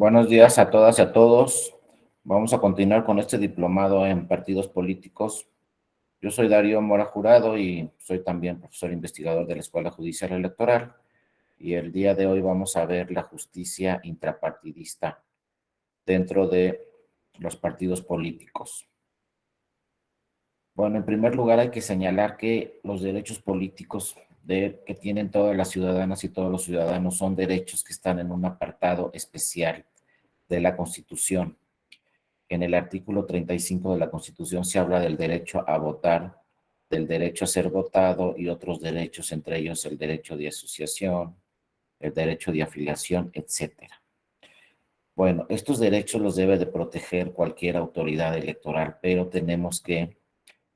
Buenos días a todas y a todos. Vamos a continuar con este diplomado en partidos políticos. Yo soy Darío Mora Jurado y soy también profesor investigador de la Escuela Judicial Electoral. Y el día de hoy vamos a ver la justicia intrapartidista dentro de los partidos políticos. Bueno, en primer lugar hay que señalar que los derechos políticos que tienen todas las ciudadanas y todos los ciudadanos son derechos que están en un apartado especial de la Constitución. En el artículo 35 de la Constitución se habla del derecho a votar, del derecho a ser votado y otros derechos, entre ellos el derecho de asociación, el derecho de afiliación, etcétera. Bueno, estos derechos los debe de proteger cualquier autoridad electoral, pero tenemos que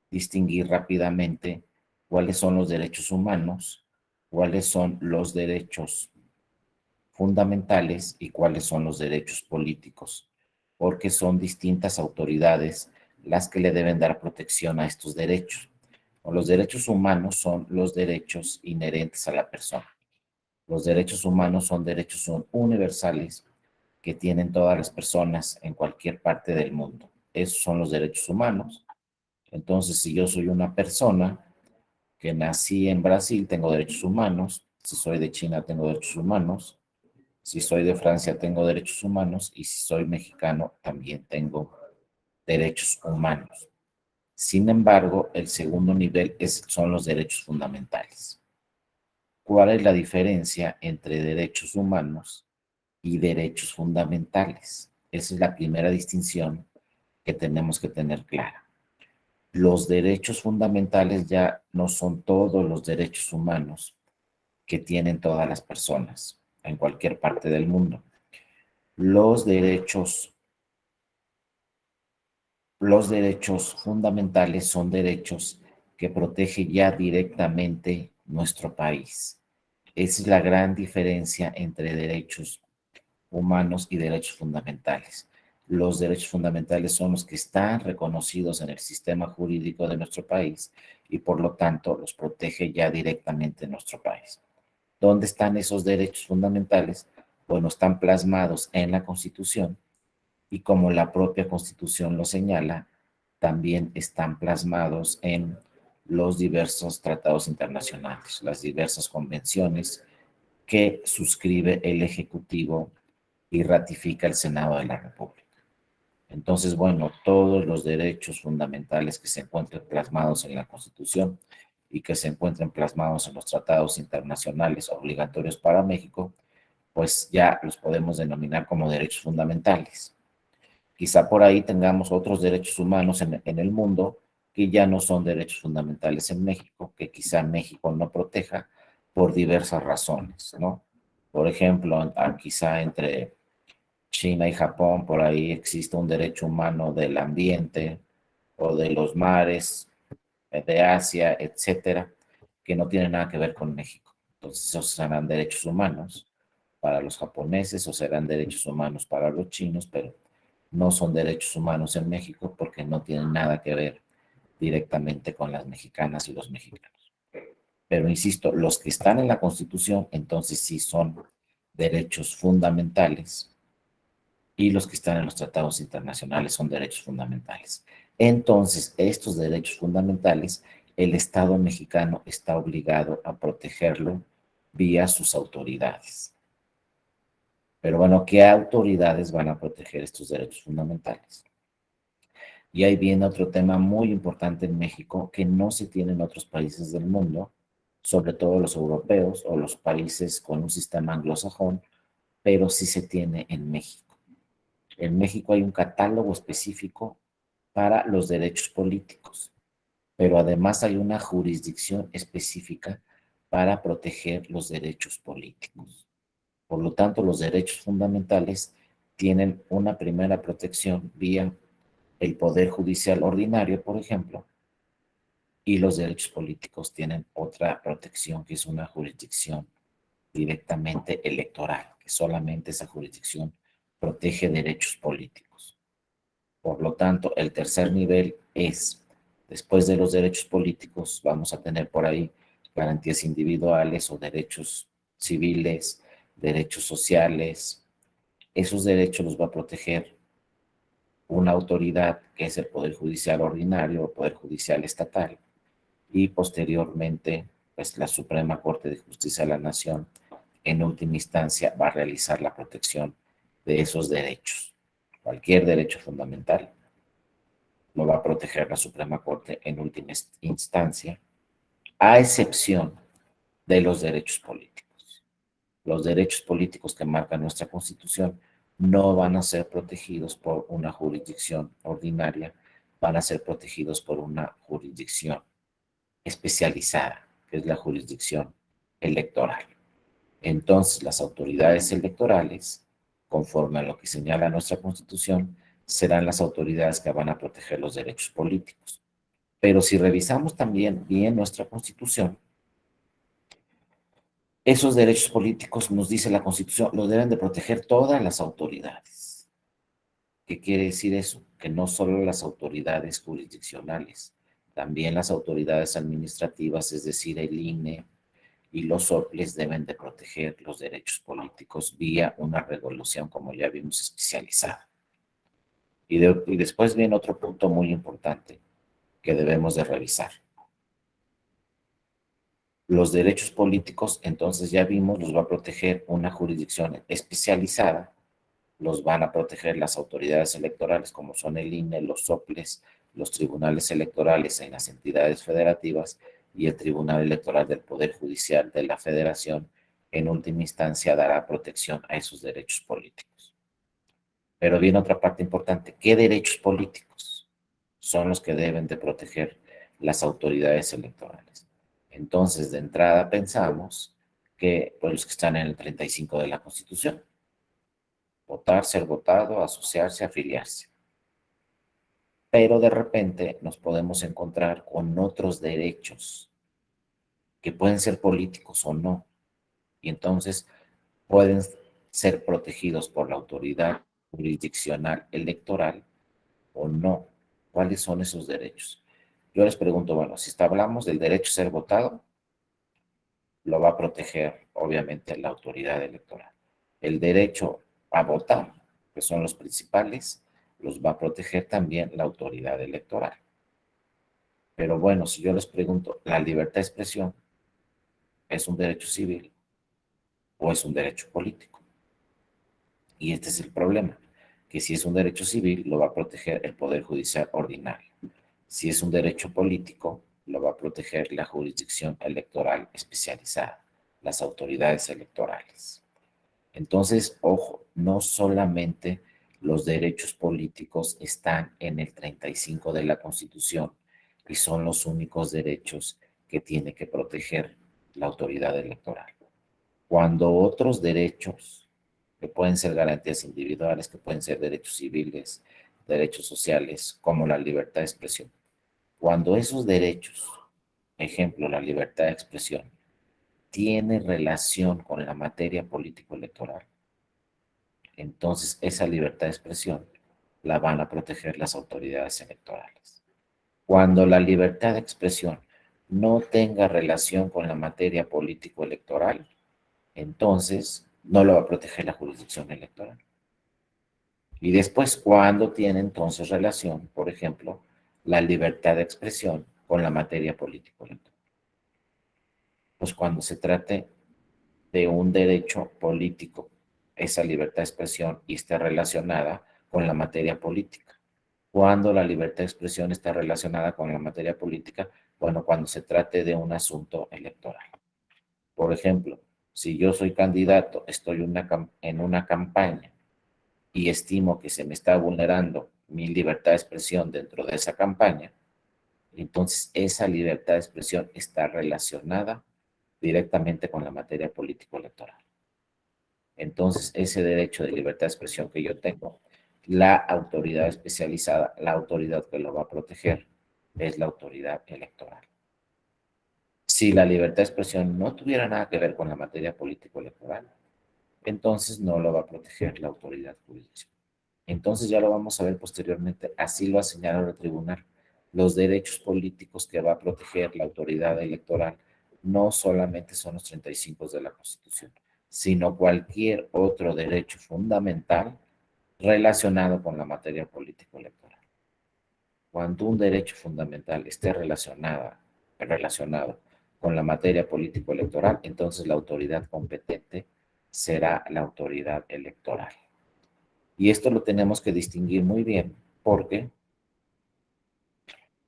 distinguir rápidamente cuáles son los derechos humanos, cuáles son los derechos fundamentales y cuáles son los derechos políticos, porque son distintas autoridades las que le deben dar protección a estos derechos. Los derechos humanos son los derechos inherentes a la persona. Los derechos humanos son derechos universales que tienen todas las personas en cualquier parte del mundo. Esos son los derechos humanos. Entonces, si yo soy una persona que nací en Brasil, tengo derechos humanos. Si soy de China, tengo derechos humanos. Si soy de Francia, tengo derechos humanos. Y si soy mexicano, también tengo derechos humanos. Sin embargo, el segundo nivel son los derechos fundamentales. ¿Cuál es la diferencia entre derechos humanos y derechos fundamentales? Esa es la primera distinción que tenemos que tener clara. Los derechos fundamentales ya no son todos los derechos humanos que tienen todas las personas en cualquier parte del mundo. Los derechos fundamentales son derechos que protege ya directamente nuestro país. Esa es la gran diferencia entre derechos humanos y derechos fundamentales. Los derechos fundamentales son los que están reconocidos en el sistema jurídico de nuestro país y por lo tanto los protege ya directamente nuestro país. ¿Dónde están esos derechos fundamentales? Bueno, están plasmados en la Constitución y como la propia Constitución lo señala, también están plasmados en los diversos tratados internacionales, las diversas convenciones que suscribe el Ejecutivo y ratifica el Senado de la República. Entonces, bueno, todos los derechos fundamentales que se encuentren plasmados en la Constitución y que se encuentren plasmados en los tratados internacionales obligatorios para México, pues ya los podemos denominar como derechos fundamentales. Quizá por ahí tengamos otros derechos humanos en el mundo que ya no son derechos fundamentales en México, que quizá México no proteja por diversas razones, ¿no? Por ejemplo, quizá entre China y Japón, por ahí existe un derecho humano del ambiente o de los mares, de Asia, etcétera, que no tiene nada que ver con México. Entonces, esos serán derechos humanos para los japoneses o serán derechos humanos para los chinos, pero no son derechos humanos en México porque no tienen nada que ver directamente con las mexicanas y los mexicanos. Pero insisto, los que están en la Constitución, entonces sí son derechos fundamentales y los que están en los tratados internacionales son derechos fundamentales. Entonces, estos derechos fundamentales, el Estado mexicano está obligado a protegerlo vía sus autoridades. Pero bueno, ¿qué autoridades van a proteger estos derechos fundamentales? Y ahí viene otro tema muy importante en México que no se tiene en otros países del mundo, sobre todo los europeos o los países con un sistema anglosajón, pero sí se tiene en México. En México hay un catálogo específico para los derechos políticos, pero además hay una jurisdicción específica para proteger los derechos políticos. Por lo tanto, los derechos fundamentales tienen una primera protección vía el Poder Judicial Ordinario, por ejemplo, y los derechos políticos tienen otra protección, que es una jurisdicción directamente electoral, que solamente esa jurisdicción protege derechos políticos. Por lo tanto, el tercer nivel es, después de los derechos políticos, vamos a tener por ahí garantías individuales o derechos civiles, derechos sociales, Esos derechos los va a proteger una autoridad que es el Poder Judicial Ordinario o Poder Judicial Estatal, y posteriormente, pues la Suprema Corte de Justicia de la Nación, en última instancia, va a realizar la protección de esos derechos. Cualquier derecho fundamental lo va a proteger la Suprema Corte en última instancia, a excepción de los derechos políticos. Los derechos políticos que marca nuestra Constitución no van a ser protegidos por una jurisdicción ordinaria, van a ser protegidos por una jurisdicción especializada, que es la jurisdicción electoral. Entonces, las autoridades electorales, conforme a lo que señala nuestra Constitución, serán las autoridades que van a proteger los derechos políticos. Pero si revisamos también bien nuestra Constitución, esos derechos políticos, nos dice la Constitución, los deben de proteger todas las autoridades. ¿Qué quiere decir eso? Que no solo las autoridades jurisdiccionales, también las autoridades administrativas, es decir, el INE y los soples, deben de proteger los derechos políticos vía una regulación, como ya vimos, especializada. Y después viene otro punto muy importante que debemos de revisar. Los derechos políticos, entonces ya vimos, los va a proteger una jurisdicción especializada, los van a proteger las autoridades electorales, como son el INE, los soples, los tribunales electorales en las entidades federativas y el Tribunal Electoral del Poder Judicial de la Federación. En última instancia, dará protección a esos derechos políticos. Pero viene otra parte importante. ¿Qué derechos políticos son los que deben de proteger las autoridades electorales? Entonces, de entrada pensamos que pues, los que están en el 35 de la Constitución: votar, ser votado, asociarse, afiliarse. Pero de repente nos podemos encontrar con otros derechos que pueden ser políticos o no, y entonces pueden ser protegidos por la autoridad jurisdiccional electoral o no. ¿Cuáles son esos derechos? Yo les pregunto, bueno, si hablamos del derecho a ser votado, lo va a proteger obviamente la autoridad electoral. El derecho a votar, que son los principales, los va a proteger también la autoridad electoral. Pero bueno, si yo les pregunto, ¿la libertad de expresión es un derecho civil o es un derecho político? Y este es el problema, que si es un derecho civil, lo va a proteger el Poder Judicial Ordinario. Si es un derecho político, lo va a proteger la jurisdicción electoral especializada, las autoridades electorales. Entonces, ojo, no solamente los derechos políticos están en el 35 de la Constitución y son los únicos derechos que tiene que proteger la autoridad electoral. Cuando otros derechos, que pueden ser garantías individuales, que pueden ser derechos civiles, derechos sociales, como la libertad de expresión, cuando esos derechos, ejemplo, la libertad de expresión, tiene relación con la materia político-electoral, entonces esa libertad de expresión la van a proteger las autoridades electorales. Cuando la libertad de expresión no tenga relación con la materia político-electoral, entonces no lo va a proteger la jurisdicción electoral. Y después, cuando tiene entonces relación, por ejemplo, la libertad de expresión con la materia político-electoral. Pues cuando se trate de un derecho político, esa libertad de expresión y esté relacionada con la materia política. Cuando la libertad de expresión está relacionada con la materia política, bueno, cuando se trate de un asunto electoral. Por ejemplo, si yo soy candidato, estoy en una campaña y estimo que se me está vulnerando mi libertad de expresión dentro de esa campaña, entonces esa libertad de expresión está relacionada directamente con la materia político-electoral. Entonces, ese derecho de libertad de expresión que yo tengo, la autoridad especializada, la autoridad que lo va a proteger, es la autoridad electoral. Si la libertad de expresión no tuviera nada que ver con la materia político-electoral, entonces no lo va a proteger la autoridad jurídica. Entonces ya lo vamos a ver posteriormente, así lo ha señalado el tribunal. Los derechos políticos que va a proteger la autoridad electoral no solamente son los 35 de la Constitución, sino cualquier otro derecho fundamental relacionado con la materia político-electoral. Cuando un derecho fundamental esté relacionado con la materia político-electoral, entonces la autoridad competente será la autoridad electoral. Y esto lo tenemos que distinguir muy bien porque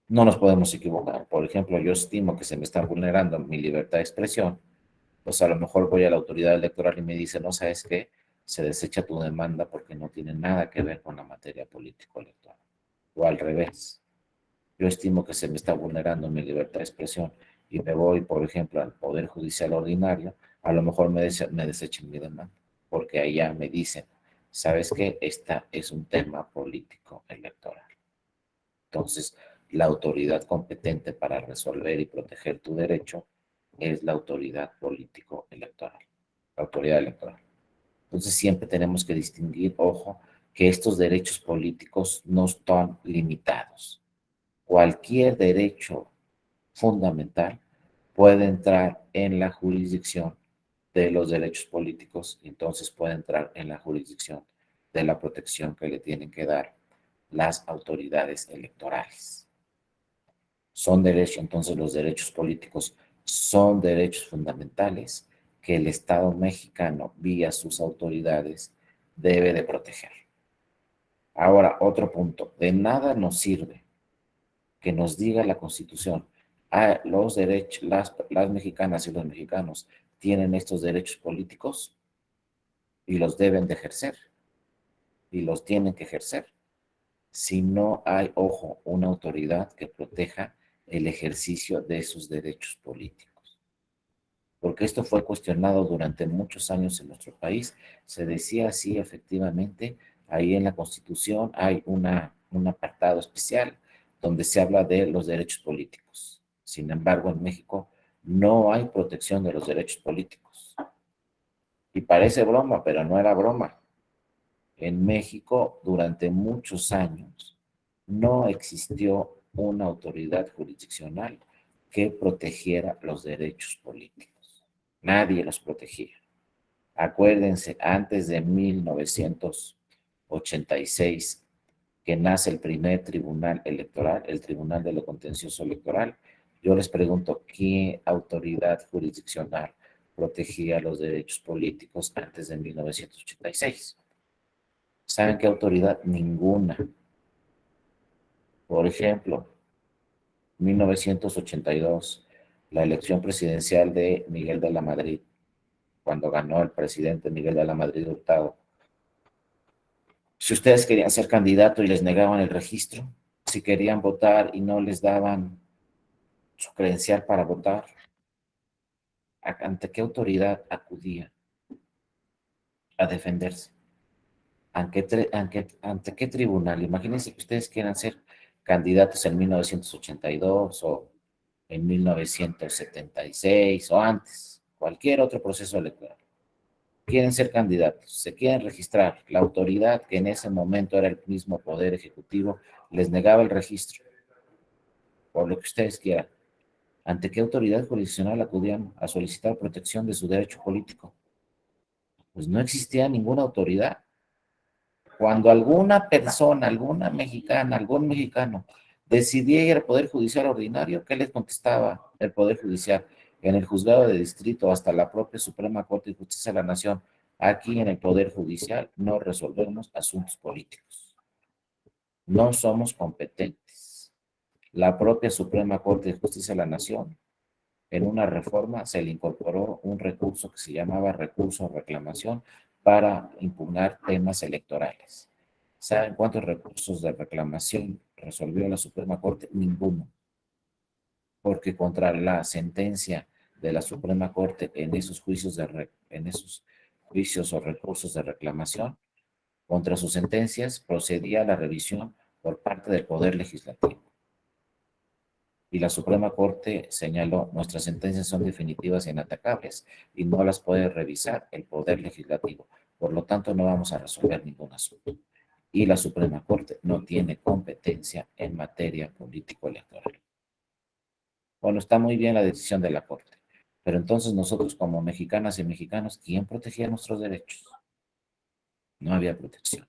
no nos podemos equivocar. Por ejemplo, yo estimo que se me está vulnerando mi libertad de expresión, pues a lo mejor voy a la autoridad electoral y me dice, no, ¿sabes qué? Se desecha tu demanda porque no tiene nada que ver con la materia político-electoral. O al revés, yo estimo que se me está vulnerando mi libertad de expresión y me voy, por ejemplo, al Poder Judicial Ordinario, a lo mejor me desechen mi demanda, porque allá me dicen, ¿sabes qué? Esta es un tema político electoral. Entonces, la autoridad competente para resolver y proteger tu derecho es la autoridad político electoral, la autoridad electoral. Entonces, siempre tenemos que distinguir, ojo, que estos derechos políticos no están limitados. Cualquier derecho fundamental puede entrar en la jurisdicción de los derechos políticos, entonces puede entrar en la jurisdicción de la protección que le tienen que dar las autoridades electorales. Son derechos, entonces los derechos políticos son derechos fundamentales que el Estado mexicano, vía sus autoridades, debe de proteger. Ahora, otro punto, de nada nos sirve que nos diga la Constitución, los derechos, las mexicanas y los mexicanos tienen estos derechos políticos y los deben de ejercer y los tienen que ejercer. Si no hay, ojo, una autoridad que proteja el ejercicio de esos derechos políticos. Porque esto fue cuestionado durante muchos años en nuestro país. Se decía así, efectivamente, ahí en la Constitución hay un apartado especial donde se habla de los derechos políticos. Sin embargo, en México no hay protección de los derechos políticos. Y parece broma, pero no era broma. En México, durante muchos años, no existió una autoridad jurisdiccional que protegiera los derechos políticos. Nadie los protegía. Acuérdense, antes de 1986, que nace el primer tribunal electoral, el Tribunal de lo Contencioso Electoral, yo les pregunto, ¿qué autoridad jurisdiccional protegía los derechos políticos antes de 1986? ¿Saben qué autoridad? Ninguna. Por ejemplo, 1982, la elección presidencial de Miguel de la Madrid, cuando ganó el presidente Miguel de la Madrid Hurtado. Si ustedes querían ser candidato y les negaban el registro, si querían votar y no les daban su credencial para votar, ¿ante qué autoridad acudía a defenderse? ¿Ante qué tribunal? Imagínense que ustedes quieran ser candidatos en 1982 o en 1976 o antes, cualquier otro proceso electoral. Quieren ser candidatos, se quieren registrar. La autoridad, que en ese momento era el mismo Poder Ejecutivo, les negaba el registro, por lo que ustedes quieran. ¿Ante qué autoridad jurisdiccional acudían a solicitar protección de su derecho político? Pues no existía ninguna autoridad. Cuando alguna persona, alguna mexicana, algún mexicano decidía ir al Poder Judicial Ordinario, ¿qué les contestaba el Poder Judicial? En el juzgado de distrito, hasta la propia Suprema Corte de Justicia de la Nación, aquí en el Poder Judicial no resolvemos asuntos políticos. No somos competentes. La propia Suprema Corte de Justicia de la Nación, en una reforma, se le incorporó un recurso que se llamaba recurso o reclamación para impugnar temas electorales. ¿Saben cuántos recursos de reclamación resolvió la Suprema Corte? Ninguno. Porque contra la sentencia de la Suprema Corte en esos juicios o recursos de reclamación, contra sus sentencias procedía la revisión por parte del Poder Legislativo. Y la Suprema Corte señaló, nuestras sentencias son definitivas e inatacables y no las puede revisar el Poder Legislativo. Por lo tanto, no vamos a resolver ningún asunto. Y la Suprema Corte no tiene competencia en materia político-electoral. Bueno, está muy bien la decisión de la Corte, Pero entonces nosotros como mexicanas y mexicanos, ¿quién protegía nuestros derechos? No había protección.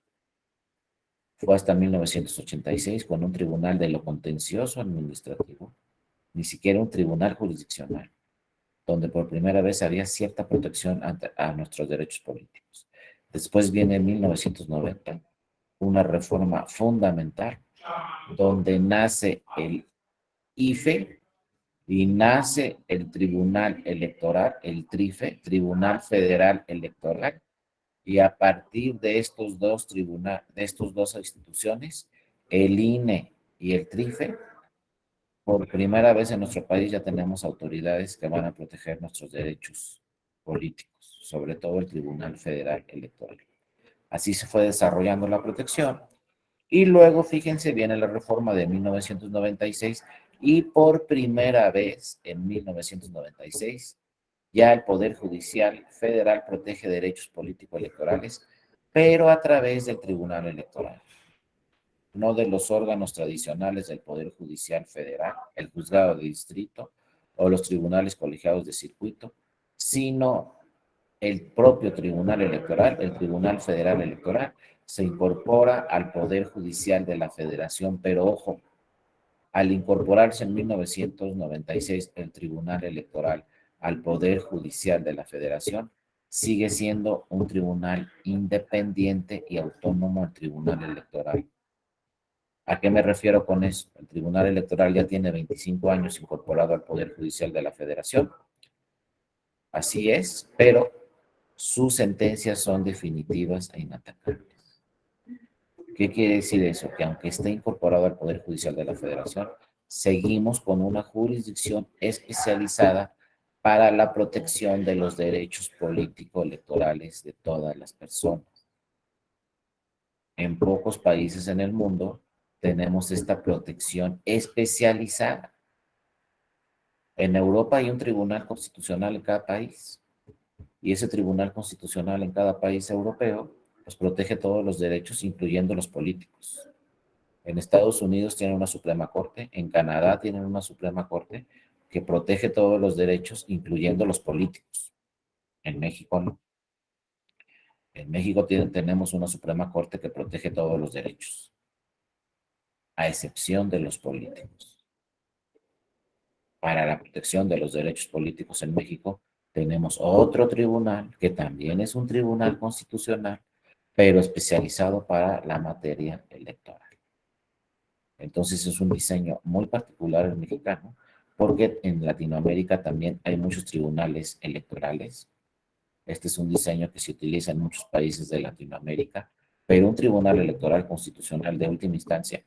Fue hasta 1986 cuando un tribunal de lo contencioso administrativo, ni siquiera un tribunal jurisdiccional, donde por primera vez había cierta protección a nuestros derechos políticos. Después viene en 1990 una reforma fundamental donde nace el IFE y nace el Tribunal Electoral, el TRIFE, Tribunal Federal Electoral, y a partir de estos dos tribunales, de estas dos instituciones, el INE y el TRIFE, por primera vez en nuestro país ya tenemos autoridades que van a proteger nuestros derechos políticos, sobre todo el Tribunal Federal Electoral. Así se fue desarrollando la protección. Y luego, fíjense, viene la reforma de 1996 y por primera vez en 1996 ya el Poder Judicial Federal protege derechos políticos electorales, pero a través del Tribunal Electoral, no de los órganos tradicionales del Poder Judicial Federal, el juzgado de distrito o los tribunales colegiados de circuito, sino el propio Tribunal Electoral, el Tribunal Federal Electoral, se incorpora al Poder Judicial de la Federación, pero ojo, al incorporarse en 1996 el Tribunal Electoral al Poder Judicial de la Federación, sigue siendo un tribunal independiente y autónomo al Tribunal Electoral. ¿A qué me refiero con eso? El Tribunal Electoral ya tiene 25 años incorporado al Poder Judicial de la Federación. Así es, pero sus sentencias son definitivas e inatacables. ¿Qué quiere decir eso? Que aunque esté incorporado al Poder Judicial de la Federación, seguimos con una jurisdicción especializada para la protección de los derechos político-electorales de todas las personas. En pocos países en el mundo tenemos esta protección especializada. En Europa hay un tribunal constitucional en cada país y ese tribunal constitucional en cada país europeo pues protege todos los derechos, incluyendo los políticos. En Estados Unidos tienen una Suprema Corte, en Canadá tienen una Suprema Corte que protege todos los derechos, incluyendo los políticos. En México no. En México tenemos una Suprema Corte que protege todos los derechos, a excepción de los políticos. Para la protección de los derechos políticos en México, tenemos otro tribunal que también es un tribunal constitucional, pero especializado para la materia electoral. Entonces es un diseño muy particular el mexicano, porque en Latinoamérica también hay muchos tribunales electorales. Este es un diseño que se utiliza en muchos países de Latinoamérica, pero un tribunal electoral constitucional de última instancia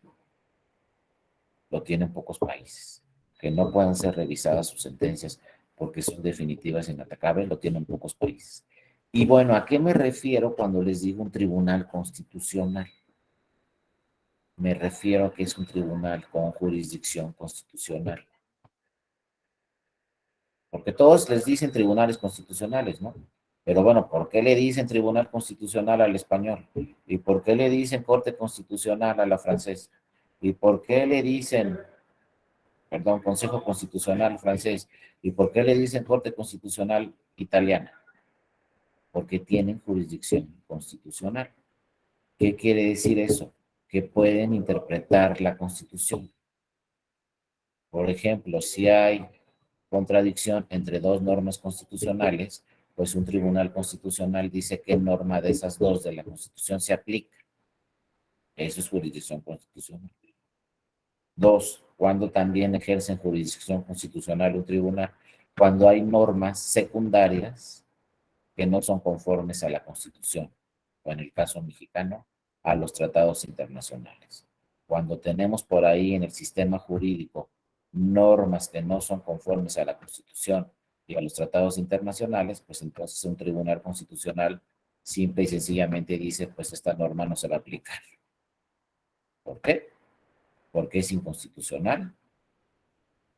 lo tienen pocos países, que no puedan ser revisadas sus sentencias porque son definitivas e inatacables, lo tienen pocos países. Y bueno, ¿a qué me refiero cuando les digo un tribunal constitucional? Me refiero a que es un tribunal con jurisdicción constitucional. Porque todos les dicen tribunales constitucionales, ¿no? Pero bueno, ¿por qué le dicen tribunal constitucional al español? ¿Y por qué le dicen corte constitucional a la francesa? ¿Y por qué le dicen, perdón, Consejo Constitucional francés? ¿Y por qué le dicen corte constitucional italiana? Porque tienen jurisdicción constitucional. ¿Qué quiere decir eso? Que pueden interpretar la Constitución. Por ejemplo, si hay contradicción entre dos normas constitucionales, pues un tribunal constitucional dice qué norma de esas dos de la Constitución se aplica. Eso es jurisdicción constitucional. Dos, cuando también ejercen jurisdicción constitucional un tribunal, cuando hay normas secundarias que no son conformes a la Constitución, o en el caso mexicano, a los tratados internacionales. Cuando tenemos por ahí en el sistema jurídico normas que no son conformes a la Constitución y a los tratados internacionales, pues entonces un tribunal constitucional simple y sencillamente dice, pues esta norma no se va a aplicar. ¿Por qué? Porque es inconstitucional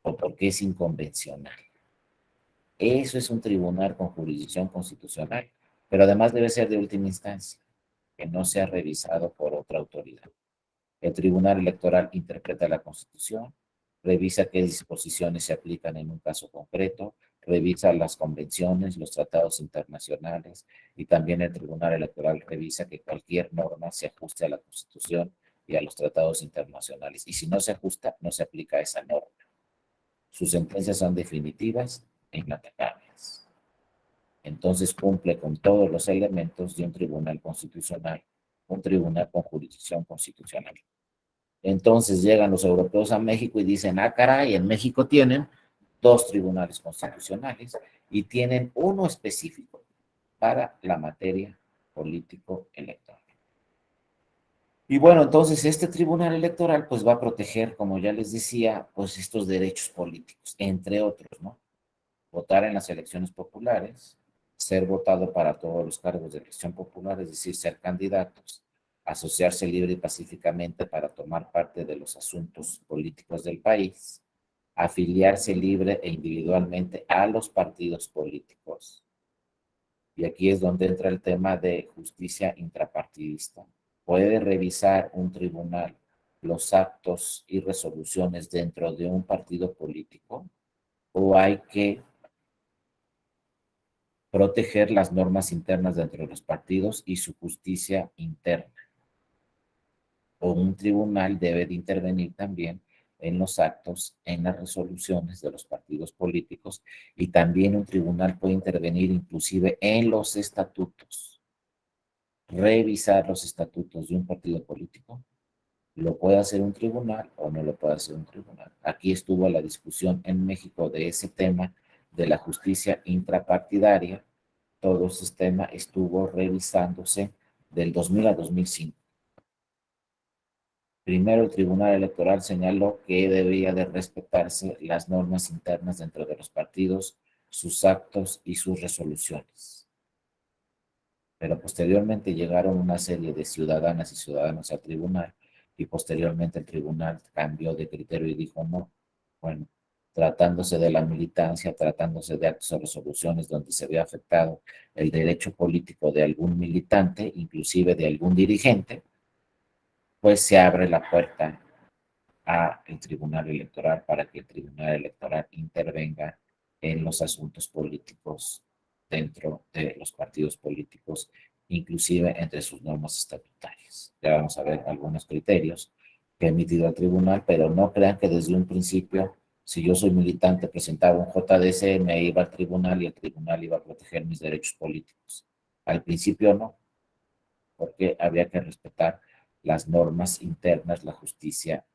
o porque es inconvencional. Eso es un tribunal con jurisdicción constitucional, pero además debe ser de última instancia, que no sea revisado por otra autoridad. El Tribunal Electoral interpreta la Constitución, revisa qué disposiciones se aplican en un caso concreto, revisa las convenciones, los tratados internacionales, y también el Tribunal Electoral revisa que cualquier norma se ajuste a la Constitución y a los tratados internacionales. Y si no se ajusta, no se aplica esa norma. Sus sentencias son definitivas e inatacables. Entonces cumple con todos los elementos de un tribunal constitucional, un tribunal con jurisdicción constitucional. Entonces llegan los europeos a México y dicen, ah, caray, en México tienen dos tribunales constitucionales y tienen uno específico para la materia político-electoral. Y bueno, entonces este tribunal electoral pues va a proteger, como ya les decía, pues estos derechos políticos, entre otros, ¿no? Votar en las elecciones populares, ser votado para todos los cargos de elección popular, es decir, ser candidatos, asociarse libre y pacíficamente para tomar parte de los asuntos políticos del país, afiliarse libre e individualmente a los partidos políticos. Y aquí es donde entra el tema de justicia intrapartidista. Puede revisar un tribunal los actos y resoluciones dentro de un partido político, o hay que proteger las normas internas dentro de los partidos y su justicia interna. O un tribunal debe de intervenir también en los actos, en las resoluciones de los partidos políticos, y también un tribunal puede intervenir inclusive en los estatutos. Revisar los estatutos de un partido político, lo puede hacer un tribunal o no lo puede hacer un tribunal. Aquí estuvo la discusión en México de ese tema de la justicia intrapartidaria. Todo ese tema estuvo revisándose del 2000 a 2005. Primero, el Tribunal Electoral señaló que debía de respetarse las normas internas dentro de los partidos, sus actos y sus resoluciones. Pero posteriormente llegaron una serie de ciudadanas y ciudadanos al tribunal, y posteriormente el tribunal cambió de criterio y dijo no. Bueno, tratándose de la militancia, tratándose de actos o resoluciones donde se ve afectado el derecho político de algún militante, inclusive de algún dirigente, pues se abre la puerta al Tribunal Electoral para que el Tribunal Electoral intervenga en los asuntos políticos dentro de los partidos políticos, inclusive entre sus normas estatutarias. Ya vamos a ver algunos criterios que ha emitido el tribunal, pero no crean que desde un principio, si yo soy militante, presentaba un JDC, me iba al tribunal y el tribunal iba a proteger mis derechos políticos. Al principio no, porque había que respetar las normas internas, la justicia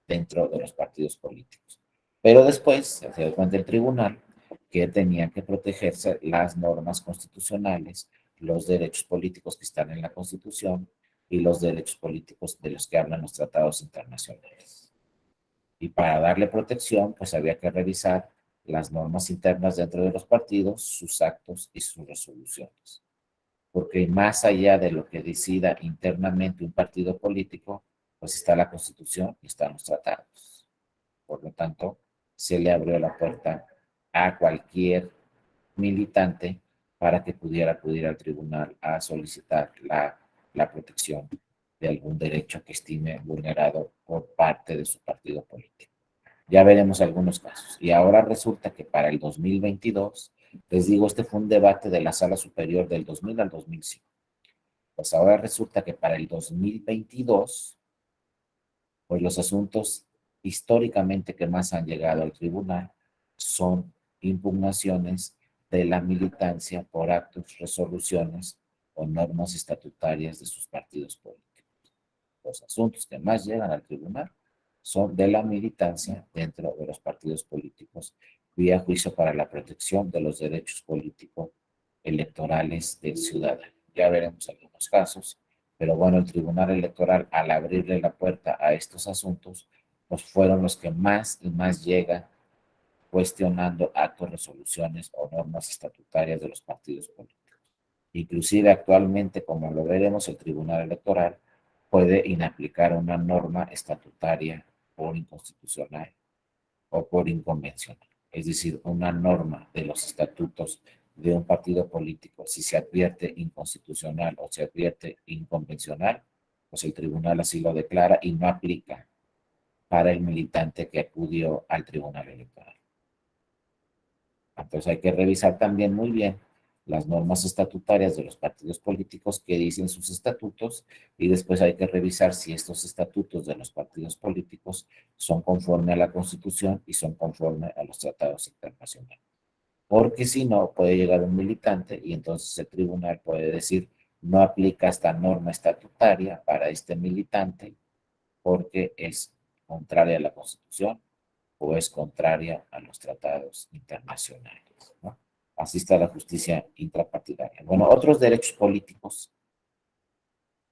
dentro de los partidos políticos. Pero después se dio cuenta el tribunal que tenían que protegerse las normas constitucionales, los derechos políticos que están en la Constitución y los derechos políticos de los que hablan los tratados internacionales. Y para darle protección, pues había que revisar las normas internas dentro de los partidos, sus actos y sus resoluciones. Porque más allá de lo que decida internamente un partido político, pues está la Constitución y están los tratados. Por lo tanto, se le abrió la puerta a cualquier militante para que pudiera acudir al tribunal a solicitar la protección de algún derecho que estime vulnerado por parte de su partido político. Ya veremos algunos casos. Y ahora resulta que para el 2022, les digo, este fue un debate de la Sala Superior del 2000 al 2005. Pues ahora resulta que para el 2022, pues los asuntos históricamente que más han llegado al tribunal son impugnaciones de la militancia por actos, resoluciones o normas estatutarias de sus partidos políticos. Los asuntos que más llegan al tribunal son de la militancia dentro de los partidos políticos, vía juicio para la protección de los derechos políticos electorales del ciudadano. Ya veremos algunos casos, pero bueno, el Tribunal Electoral, al abrirle la puerta a estos asuntos, pues fueron los que más y más llegan cuestionando actos, resoluciones o normas estatutarias de los partidos políticos. Inclusive actualmente, como lo veremos, el Tribunal Electoral puede inaplicar una norma estatutaria por inconstitucional o por inconvencional. Es decir, una norma de los estatutos de un partido político, si se advierte inconstitucional o se advierte inconvencional, pues el tribunal así lo declara y no aplica para el militante que acudió al Tribunal Electoral. Entonces hay que revisar también muy bien las normas estatutarias de los partidos políticos que dicen sus estatutos y después hay que revisar si estos estatutos de los partidos políticos son conforme a la Constitución y son conforme a los tratados internacionales. Porque si no, puede llegar un militante y entonces el tribunal puede decir, no aplica esta norma estatutaria para este militante porque es contraria a la Constitución o es contraria a los tratados internacionales, ¿no? Así está la justicia intrapartidaria. Bueno, otros derechos políticos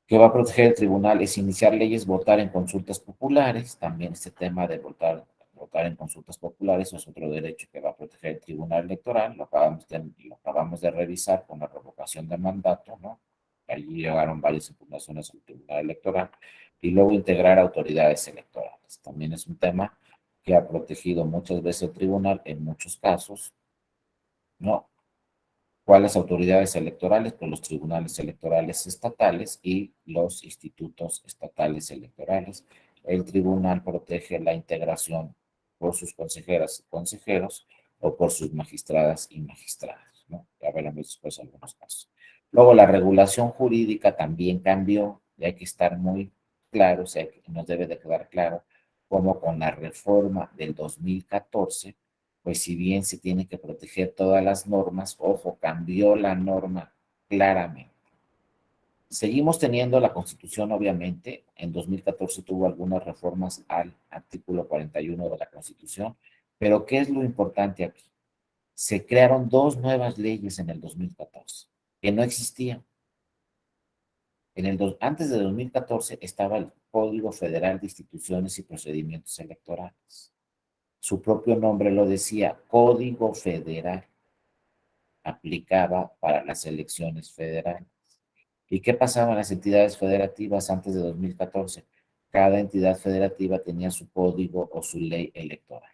que va a proteger el tribunal es iniciar leyes, votar en consultas populares. También este tema de votar en consultas populares es otro derecho que va a proteger el tribunal electoral. Lo acabamos de revisar con la revocación de mandato, ¿no? Allí llegaron varias impugnaciones al tribunal electoral. Y luego integrar autoridades electorales. También es un tema que ha protegido muchas veces el tribunal en muchos casos, ¿no? ¿Cuáles autoridades electorales? Pues los tribunales electorales estatales y los institutos estatales electorales. El tribunal protege la integración por sus consejeras y consejeros o por sus magistradas y magistrados, ¿no? Ya veremos después algunos casos. Luego, la regulación jurídica también cambió y hay que estar muy claros, nos debe de quedar claro cómo con la reforma del 2014 pues si bien se tiene que proteger todas las normas, ojo, cambió la norma claramente. Seguimos teniendo la Constitución, obviamente. En 2014 tuvo algunas reformas al artículo 41 de la Constitución, pero ¿qué es lo importante aquí? Se crearon dos nuevas leyes en el 2014 que no existían. Antes de 2014 estaba el Código Federal de Instituciones y Procedimientos Electorales. Su propio nombre lo decía, Código Federal. Aplicaba para las elecciones federales. ¿Y qué pasaba en las entidades federativas antes de 2014? Cada entidad federativa tenía su código o su ley electoral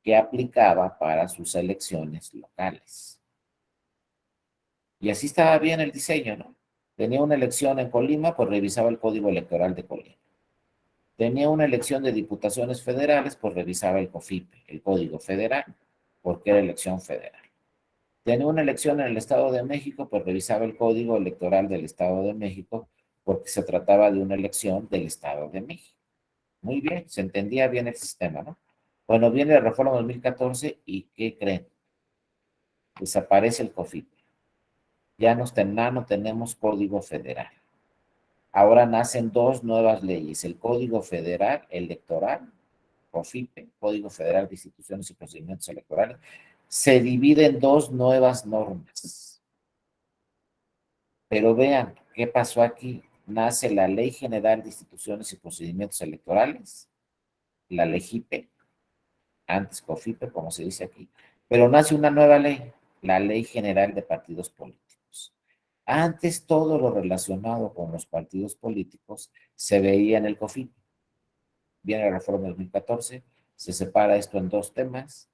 que aplicaba para sus elecciones locales. Y así estaba bien el diseño, ¿no? Tenía una elección en Colima, pues revisaba el código electoral de Colima. Tenía una elección de diputaciones federales, pues revisaba el COFIPE, el código federal, porque era elección federal. Tenía una elección en el Estado de México, pues revisaba el código electoral del Estado de México, porque se trataba de una elección del Estado de México. Muy bien, se entendía bien el sistema, ¿no? Bueno, viene la reforma 2014 y ¿qué creen? Desaparece el COFIP. Ya no tenemos código federal. Ahora nacen dos nuevas leyes, el Código Federal Electoral, COFIPE, Código Federal de Instituciones y Procedimientos Electorales, se divide en dos nuevas normas. Pero vean, ¿qué pasó aquí? Nace la Ley General de Instituciones y Procedimientos Electorales, la LEGIPE, antes COFIPE, como se dice aquí, pero nace una nueva ley, la Ley General de Partidos Políticos. Antes todo lo relacionado con los partidos políticos se veía en el COFIPE. Viene la reforma de 2014, se separa esto en dos temas,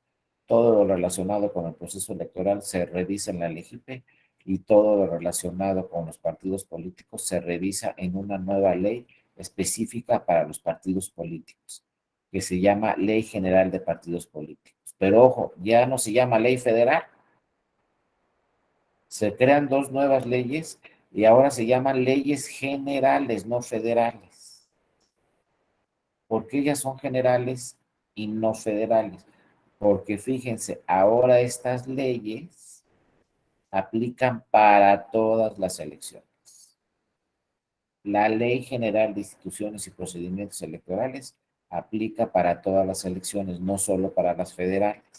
todo lo relacionado con el proceso electoral se revisa en la LEGIPE y todo lo relacionado con los partidos políticos se revisa en una nueva ley específica para los partidos políticos, que se llama Ley General de Partidos Políticos. Pero ojo, ya no se llama ley federal, se crean dos nuevas leyes y ahora se llaman leyes generales, no federales. ¿Por qué ellas son generales y no federales? Porque fíjense, ahora estas leyes aplican para todas las elecciones. La Ley General de Instituciones y Procedimientos Electorales aplica para todas las elecciones, no solo para las federales.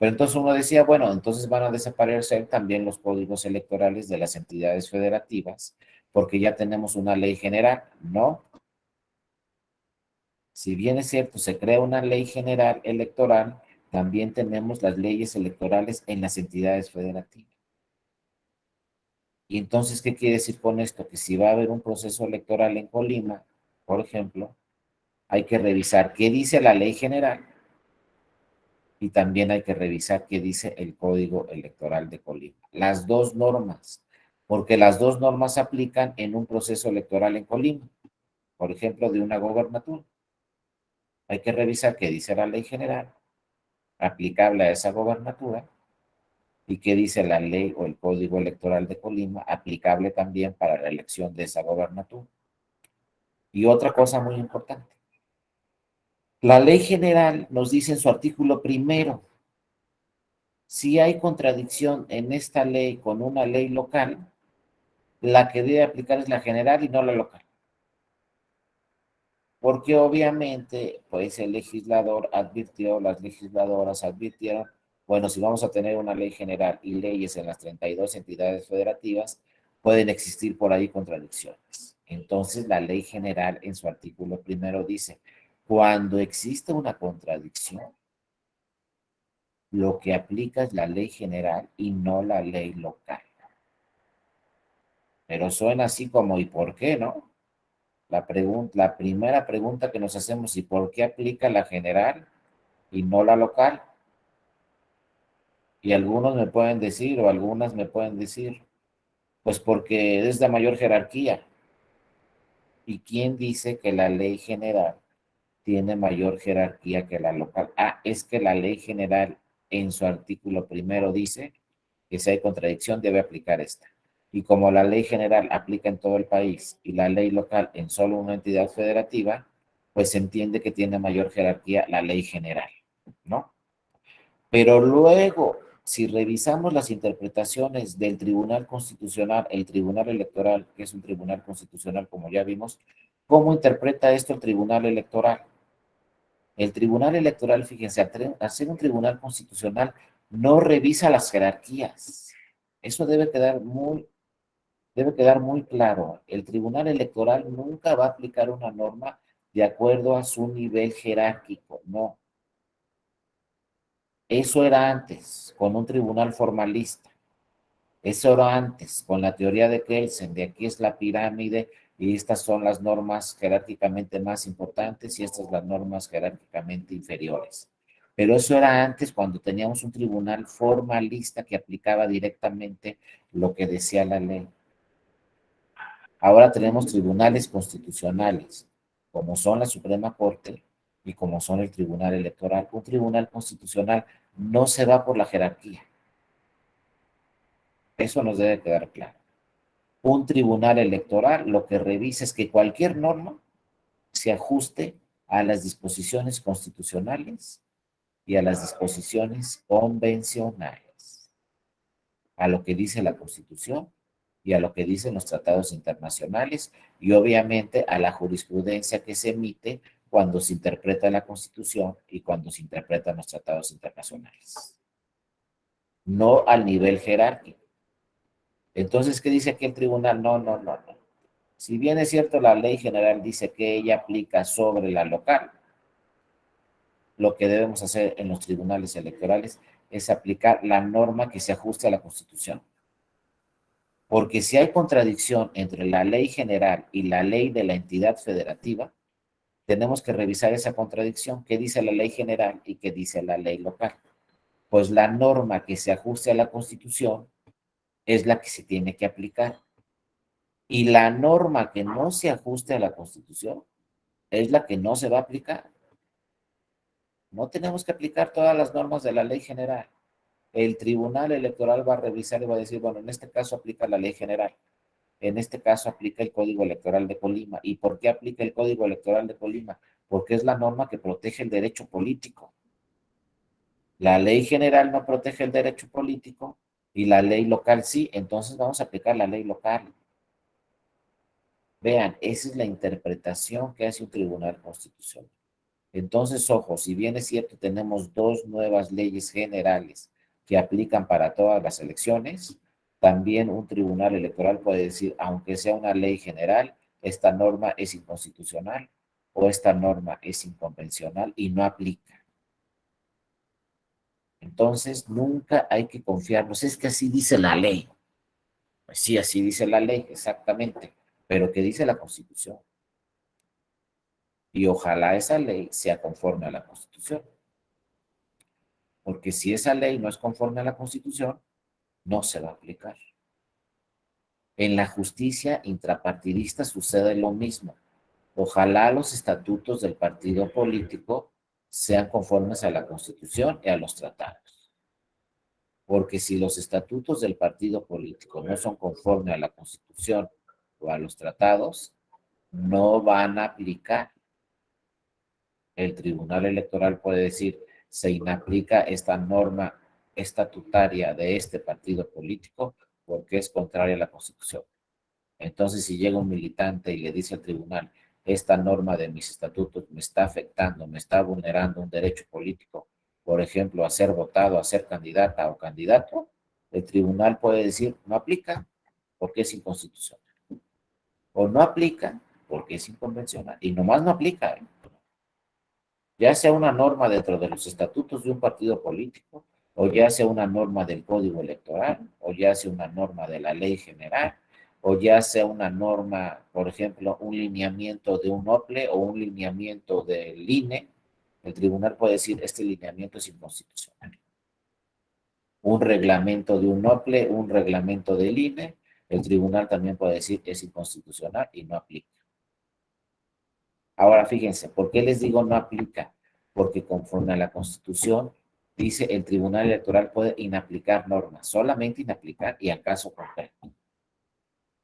Pero entonces uno decía, bueno, entonces van a desaparecer también los códigos electorales de las entidades federativas, porque ya tenemos una ley general. No, si bien es cierto, se crea una ley general electoral, también tenemos las leyes electorales en las entidades federativas. Y entonces, ¿qué quiere decir con esto? Que si va a haber un proceso electoral en Colima, por ejemplo, hay que revisar qué dice la ley general y también hay que revisar qué dice el Código Electoral de Colima. Las dos normas, porque las dos normas se aplican en un proceso electoral en Colima, por ejemplo, de una gobernatura. Hay que revisar qué dice la ley general, aplicable a esa gobernatura, y qué dice la ley o el Código Electoral de Colima, aplicable también para la elección de esa gobernatura. Y otra cosa muy importante, la ley general nos dice en su artículo primero, si hay contradicción en esta ley con una ley local, la que debe aplicar es la general y no la local. Porque obviamente, pues el legislador advirtió, las legisladoras advirtieron, bueno, si vamos a tener una ley general y leyes en las 32 entidades federativas, pueden existir por ahí contradicciones. Entonces, la ley general en su artículo primero dice, cuando existe una contradicción, lo que aplica es la ley general y no la ley local. Pero suena así como, ¿y por qué, no? La primera pregunta que nos hacemos, ¿y por qué aplica la general y no la local? Y algunos me pueden decir, o algunas me pueden decir, pues porque es de mayor jerarquía. ¿Y quién dice que la ley general tiene mayor jerarquía que la local? Ah, es que la ley general en su artículo primero dice que si hay contradicción debe aplicar esta. Y como la ley general aplica en todo el país y la ley local en solo una entidad federativa, pues se entiende que tiene mayor jerarquía la ley general, ¿no? Pero luego, si revisamos las interpretaciones del Tribunal Constitucional, el Tribunal Electoral, que es un tribunal constitucional, como ya vimos, ¿cómo interpreta esto el Tribunal Electoral? El Tribunal Electoral, fíjense, al ser un tribunal constitucional, no revisa las jerarquías. Eso debe quedar muy claro. El Tribunal Electoral nunca va a aplicar una norma de acuerdo a su nivel jerárquico, no. Eso era antes, con un tribunal formalista. Eso era antes, con la teoría de Kelsen, de aquí es la pirámide y estas son las normas jerárquicamente más importantes y estas las normas jerárquicamente inferiores. Pero eso era antes cuando teníamos un tribunal formalista que aplicaba directamente lo que decía la ley. Ahora tenemos tribunales constitucionales, como son la Suprema Corte y como son el Tribunal Electoral. Un tribunal constitucional no se va por la jerarquía. Eso nos debe quedar claro. Un tribunal electoral lo que revisa es que cualquier norma se ajuste a las disposiciones constitucionales y a las disposiciones convencionales, a lo que dice la Constitución y a lo que dicen los tratados internacionales y obviamente a la jurisprudencia que se emite cuando se interpreta la Constitución y cuando se interpretan los tratados internacionales, no al nivel jerárquico. Entonces, ¿qué dice aquí el tribunal? No, no, no, no. Si bien es cierto, la ley general dice que ella aplica sobre la local, lo que debemos hacer en los tribunales electorales es aplicar la norma que se ajuste a la Constitución. Porque si hay contradicción entre la ley general y la ley de la entidad federativa, tenemos que revisar esa contradicción. ¿Qué dice la ley general y qué dice la ley local? Pues la norma que se ajuste a la Constitución es la que se tiene que aplicar. Y la norma que no se ajuste a la Constitución es la que no se va a aplicar. No tenemos que aplicar todas las normas de la ley general. El tribunal electoral va a revisar y va a decir, bueno, en este caso aplica la ley general, en este caso aplica el Código Electoral de Colima. ¿Y por qué aplica el Código Electoral de Colima? Porque es la norma que protege el derecho político. La ley general no protege el derecho político y la ley local sí, entonces vamos a aplicar la ley local. Vean, esa es la interpretación que hace un tribunal constitucional. Entonces, ojo, si bien es cierto, tenemos dos nuevas leyes generales que aplican para todas las elecciones, también un tribunal electoral puede decir, aunque sea una ley general, esta norma es inconstitucional o esta norma es inconvencional y no aplica. Entonces, nunca hay que confiarnos. Es que así dice la ley. Pues sí, así dice la ley, exactamente. Pero ¿qué dice la Constitución? Y ojalá esa ley sea conforme a la Constitución. Porque si esa ley no es conforme a la Constitución, no se va a aplicar. En la justicia intrapartidista sucede lo mismo. Ojalá los estatutos del partido político sean conformes a la Constitución y a los tratados. Porque si los estatutos del partido político no son conformes a la Constitución o a los tratados, no van a aplicar. El Tribunal Electoral puede decir, se inaplica esta norma estatutaria de este partido político porque es contraria a la Constitución. Entonces, si llega un militante y le dice al tribunal, esta norma de mis estatutos me está afectando, me está vulnerando un derecho político, por ejemplo, a ser votado, a ser candidata o candidato, el tribunal puede decir, no aplica porque es inconstitucional. O no aplica porque es inconvencional. Y nomás no aplica. Ya sea una norma dentro de los estatutos de un partido político, o ya sea una norma del Código Electoral, o ya sea una norma de la Ley General, o ya sea una norma, por ejemplo, un lineamiento de un OPLE o un lineamiento del INE, el tribunal puede decir, este lineamiento es inconstitucional. Un reglamento de un OPLE, un reglamento del INE, el tribunal también puede decir, es inconstitucional y no aplica. Ahora fíjense, ¿por qué les digo no aplica? Porque conforme a la Constitución, dice el Tribunal Electoral puede inaplicar normas, solamente inaplicar y al caso concreto.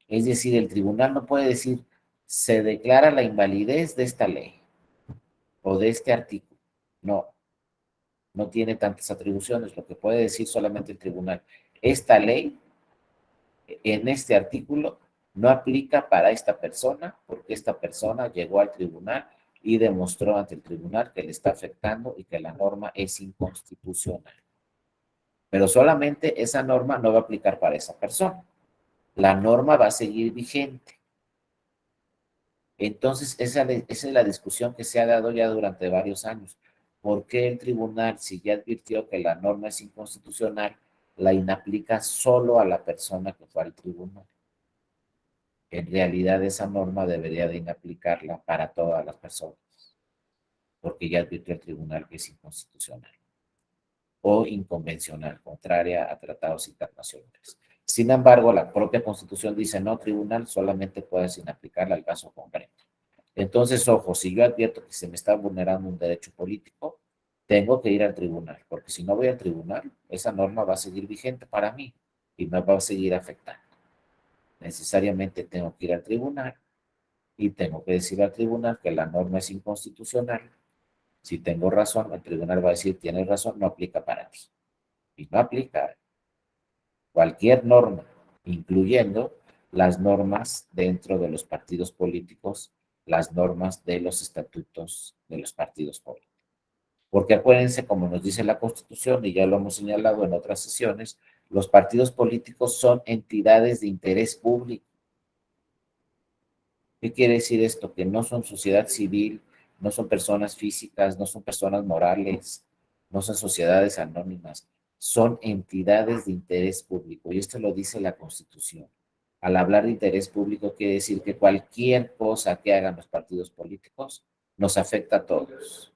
Es decir, el tribunal no puede decir, se declara la invalidez de esta ley o de este artículo. No, no tiene tantas atribuciones. Lo que puede decir solamente el tribunal, esta ley en este artículo no aplica para esta persona porque esta persona llegó al tribunal y demostró ante el tribunal que le está afectando y que la norma es inconstitucional. Pero solamente esa norma no va a aplicar para esa persona. La norma va a seguir vigente. Entonces, esa es la discusión que se ha dado ya durante varios años. ¿Por qué el tribunal, si ya advirtió que la norma es inconstitucional, la inaplica solo a la persona que fue al tribunal? En realidad esa norma debería de inaplicarla para todas las personas, porque ya advirtió el tribunal que es inconstitucional o inconvencional, contraria a tratados internacionales. Sin embargo, la propia Constitución dice, no, tribunal, solamente puedes inaplicarla al caso concreto. Entonces, ojo, si yo advierto que se me está vulnerando un derecho político, tengo que ir al tribunal, porque si no voy al tribunal, esa norma va a seguir vigente para mí y me va a seguir afectando. Necesariamente tengo que ir al tribunal y tengo que decir al tribunal que la norma es inconstitucional. Si tengo razón, el tribunal va a decir, tienes razón, no aplica para ti. Y no aplica cualquier norma, incluyendo las normas dentro de los partidos políticos, las normas de los estatutos de los partidos políticos. Porque acuérdense, como nos dice la Constitución, y ya lo hemos señalado en otras sesiones, los partidos políticos son entidades de interés público. ¿Qué quiere decir esto? Que no son sociedad civil, no son personas físicas, no son personas morales, no son sociedades anónimas, son entidades de interés público. Y esto lo dice la Constitución. Al hablar de interés público quiere decir que cualquier cosa que hagan los partidos políticos nos afecta a todos,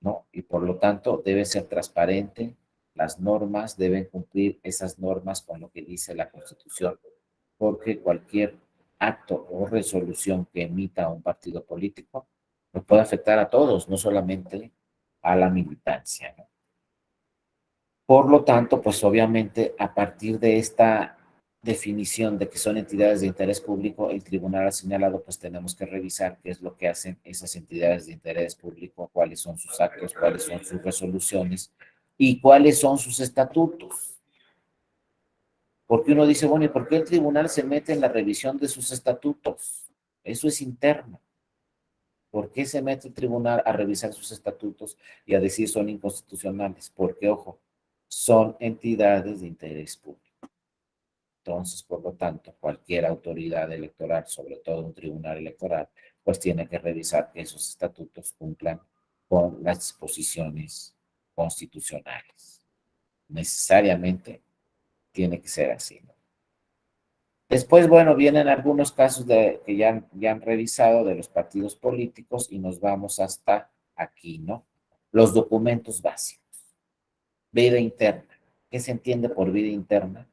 ¿no? Y por lo tanto debe ser transparente, las normas deben cumplir esas normas con lo que dice la Constitución, porque cualquier acto o resolución que emita un partido político nos puede afectar a todos, no solamente a la militancia, ¿no? Por lo tanto, pues obviamente a partir de esta definición de que son entidades de interés público, el tribunal ha señalado, pues tenemos que revisar qué es lo que hacen esas entidades de interés público, cuáles son sus actos, cuáles son sus resoluciones y cuáles son sus estatutos. Porque uno dice, bueno, ¿y por qué el tribunal se mete en la revisión de sus estatutos? Eso es interno. ¿Por qué se mete el tribunal a revisar sus estatutos y a decir son inconstitucionales? Porque, ojo, son entidades de interés público. Entonces, por lo tanto, cualquier autoridad electoral, sobre todo un tribunal electoral, pues tiene que revisar que esos estatutos cumplan con las disposiciones constitucionales. Necesariamente tiene que ser así, ¿no? Después, bueno, vienen algunos casos que ya han revisado de los partidos políticos y nos vamos hasta aquí, ¿no? Los documentos básicos. Vida interna. ¿Qué se entiende por vida interna?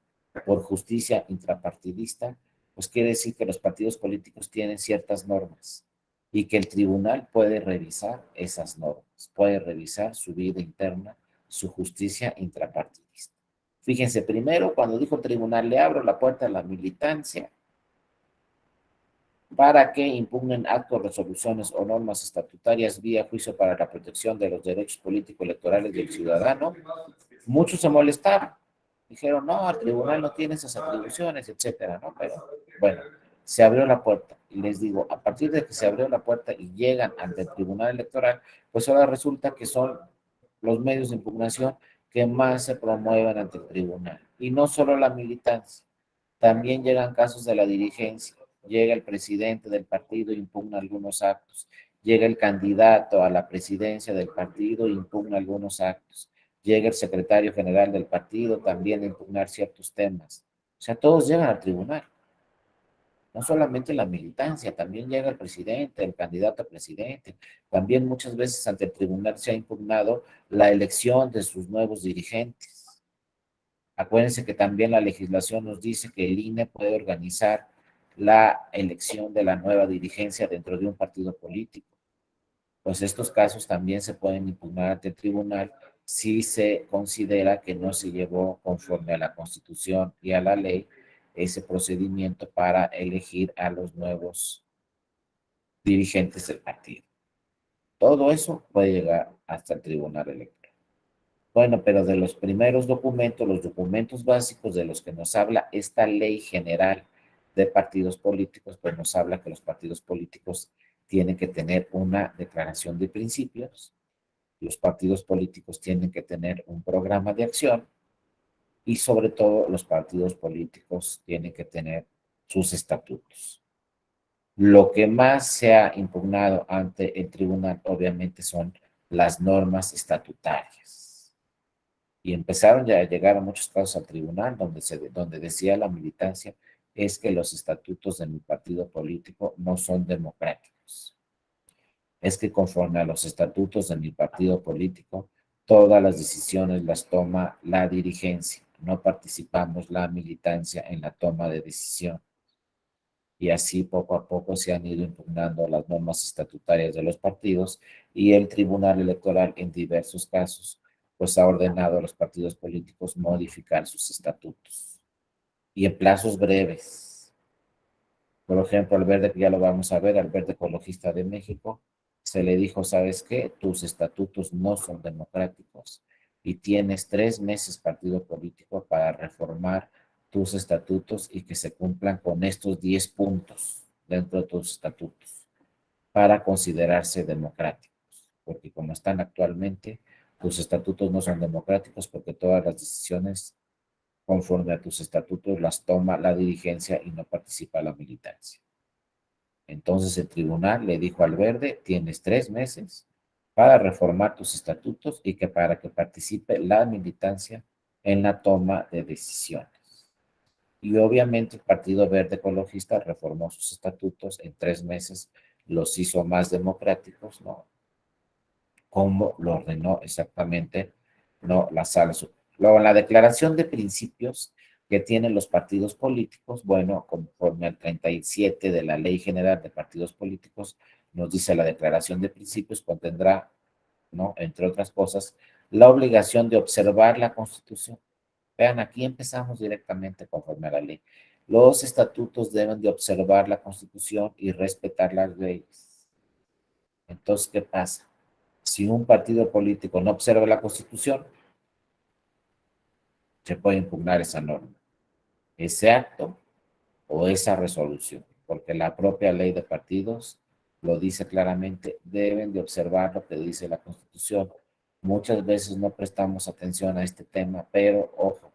Por justicia intrapartidista, pues quiere decir que los partidos políticos tienen ciertas normas y que el tribunal puede revisar esas normas, puede revisar su vida interna, su justicia intrapartidista. Fíjense, primero, cuando dijo el tribunal, le abro la puerta a la militancia para que impugnen actos, resoluciones o normas estatutarias vía juicio para la protección de los derechos político-electorales del ciudadano. Muchos se molestaron, dijeron, no, el tribunal no tiene esas atribuciones, etcétera, ¿no? Pero bueno, se abrió la puerta. Y les digo, a partir de que se abrió la puerta y llegan ante el tribunal electoral, pues ahora resulta que son los medios de impugnación que más se promueven ante el tribunal. Y no solo la militancia, también llegan casos de la dirigencia. Llega el presidente del partido e impugna algunos actos. Llega el candidato a la presidencia del partido e impugna algunos actos. Llega el secretario general del partido también a impugnar ciertos temas. O sea, todos llegan al tribunal. No solamente la militancia, también llega el presidente, el candidato a presidente. También muchas veces ante el tribunal se ha impugnado la elección de sus nuevos dirigentes. Acuérdense que también la legislación nos dice que el INE puede organizar la elección de la nueva dirigencia dentro de un partido político. Pues estos casos también se pueden impugnar ante el tribunal si se considera que no se llevó conforme a la Constitución y a la ley ese procedimiento para elegir a los nuevos dirigentes del partido. Todo eso puede llegar hasta el tribunal electoral. Bueno, pero de los primeros documentos, los documentos básicos de los que nos habla esta ley general de partidos políticos, pues nos habla que los partidos políticos tienen que tener una declaración de principios, los partidos políticos tienen que tener un programa de acción y sobre todo los partidos políticos tienen que tener sus estatutos. Lo que más se ha impugnado ante el tribunal obviamente son las normas estatutarias. Y empezaron ya a llegar a muchos casos al tribunal donde decía la militancia es que los estatutos de mi partido político no son democráticos. Es que conforme a los estatutos de mi partido político, todas las decisiones las toma la dirigencia. No participamos la militancia en la toma de decisión. Y así poco a poco se han ido impugnando las normas estatutarias de los partidos y el Tribunal Electoral en diversos casos pues ha ordenado a los partidos políticos modificar sus estatutos y en plazos breves. Por ejemplo, al Verde, que ya lo vamos a ver, al Verde Ecologista de México, se le dijo, ¿sabes qué? Tus estatutos no son democráticos y tienes 3 meses partido político para reformar tus estatutos y que se cumplan con estos 10 puntos dentro de tus estatutos para considerarse democráticos. Porque como están actualmente, tus estatutos no son democráticos porque todas las decisiones conforme a tus estatutos las toma la dirigencia y no participa la militancia. Entonces el tribunal le dijo al Verde, tienes 3 meses para reformar tus estatutos y que para que participe la militancia en la toma de decisiones. Y obviamente el Partido Verde Ecologista reformó sus estatutos en 3 meses, los hizo más democráticos, ¿no? Como lo ordenó exactamente, ¿no? La Sala Suprema. Luego, en la declaración de principios que tienen los partidos políticos, bueno, conforme al 37 de la Ley General de Partidos Políticos, nos dice la declaración de principios contendrá, ¿no? Entre otras cosas, la obligación de observar la Constitución. Vean, aquí empezamos directamente conforme a la ley. Los estatutos deben de observar la Constitución y respetar las leyes. Entonces, ¿qué pasa? Si un partido político no observa la Constitución, se puede impugnar esa norma, ese acto o esa resolución, porque la propia ley de partidos lo dice claramente, deben de observar lo que dice la Constitución. Muchas veces no prestamos atención a este tema, pero ojo,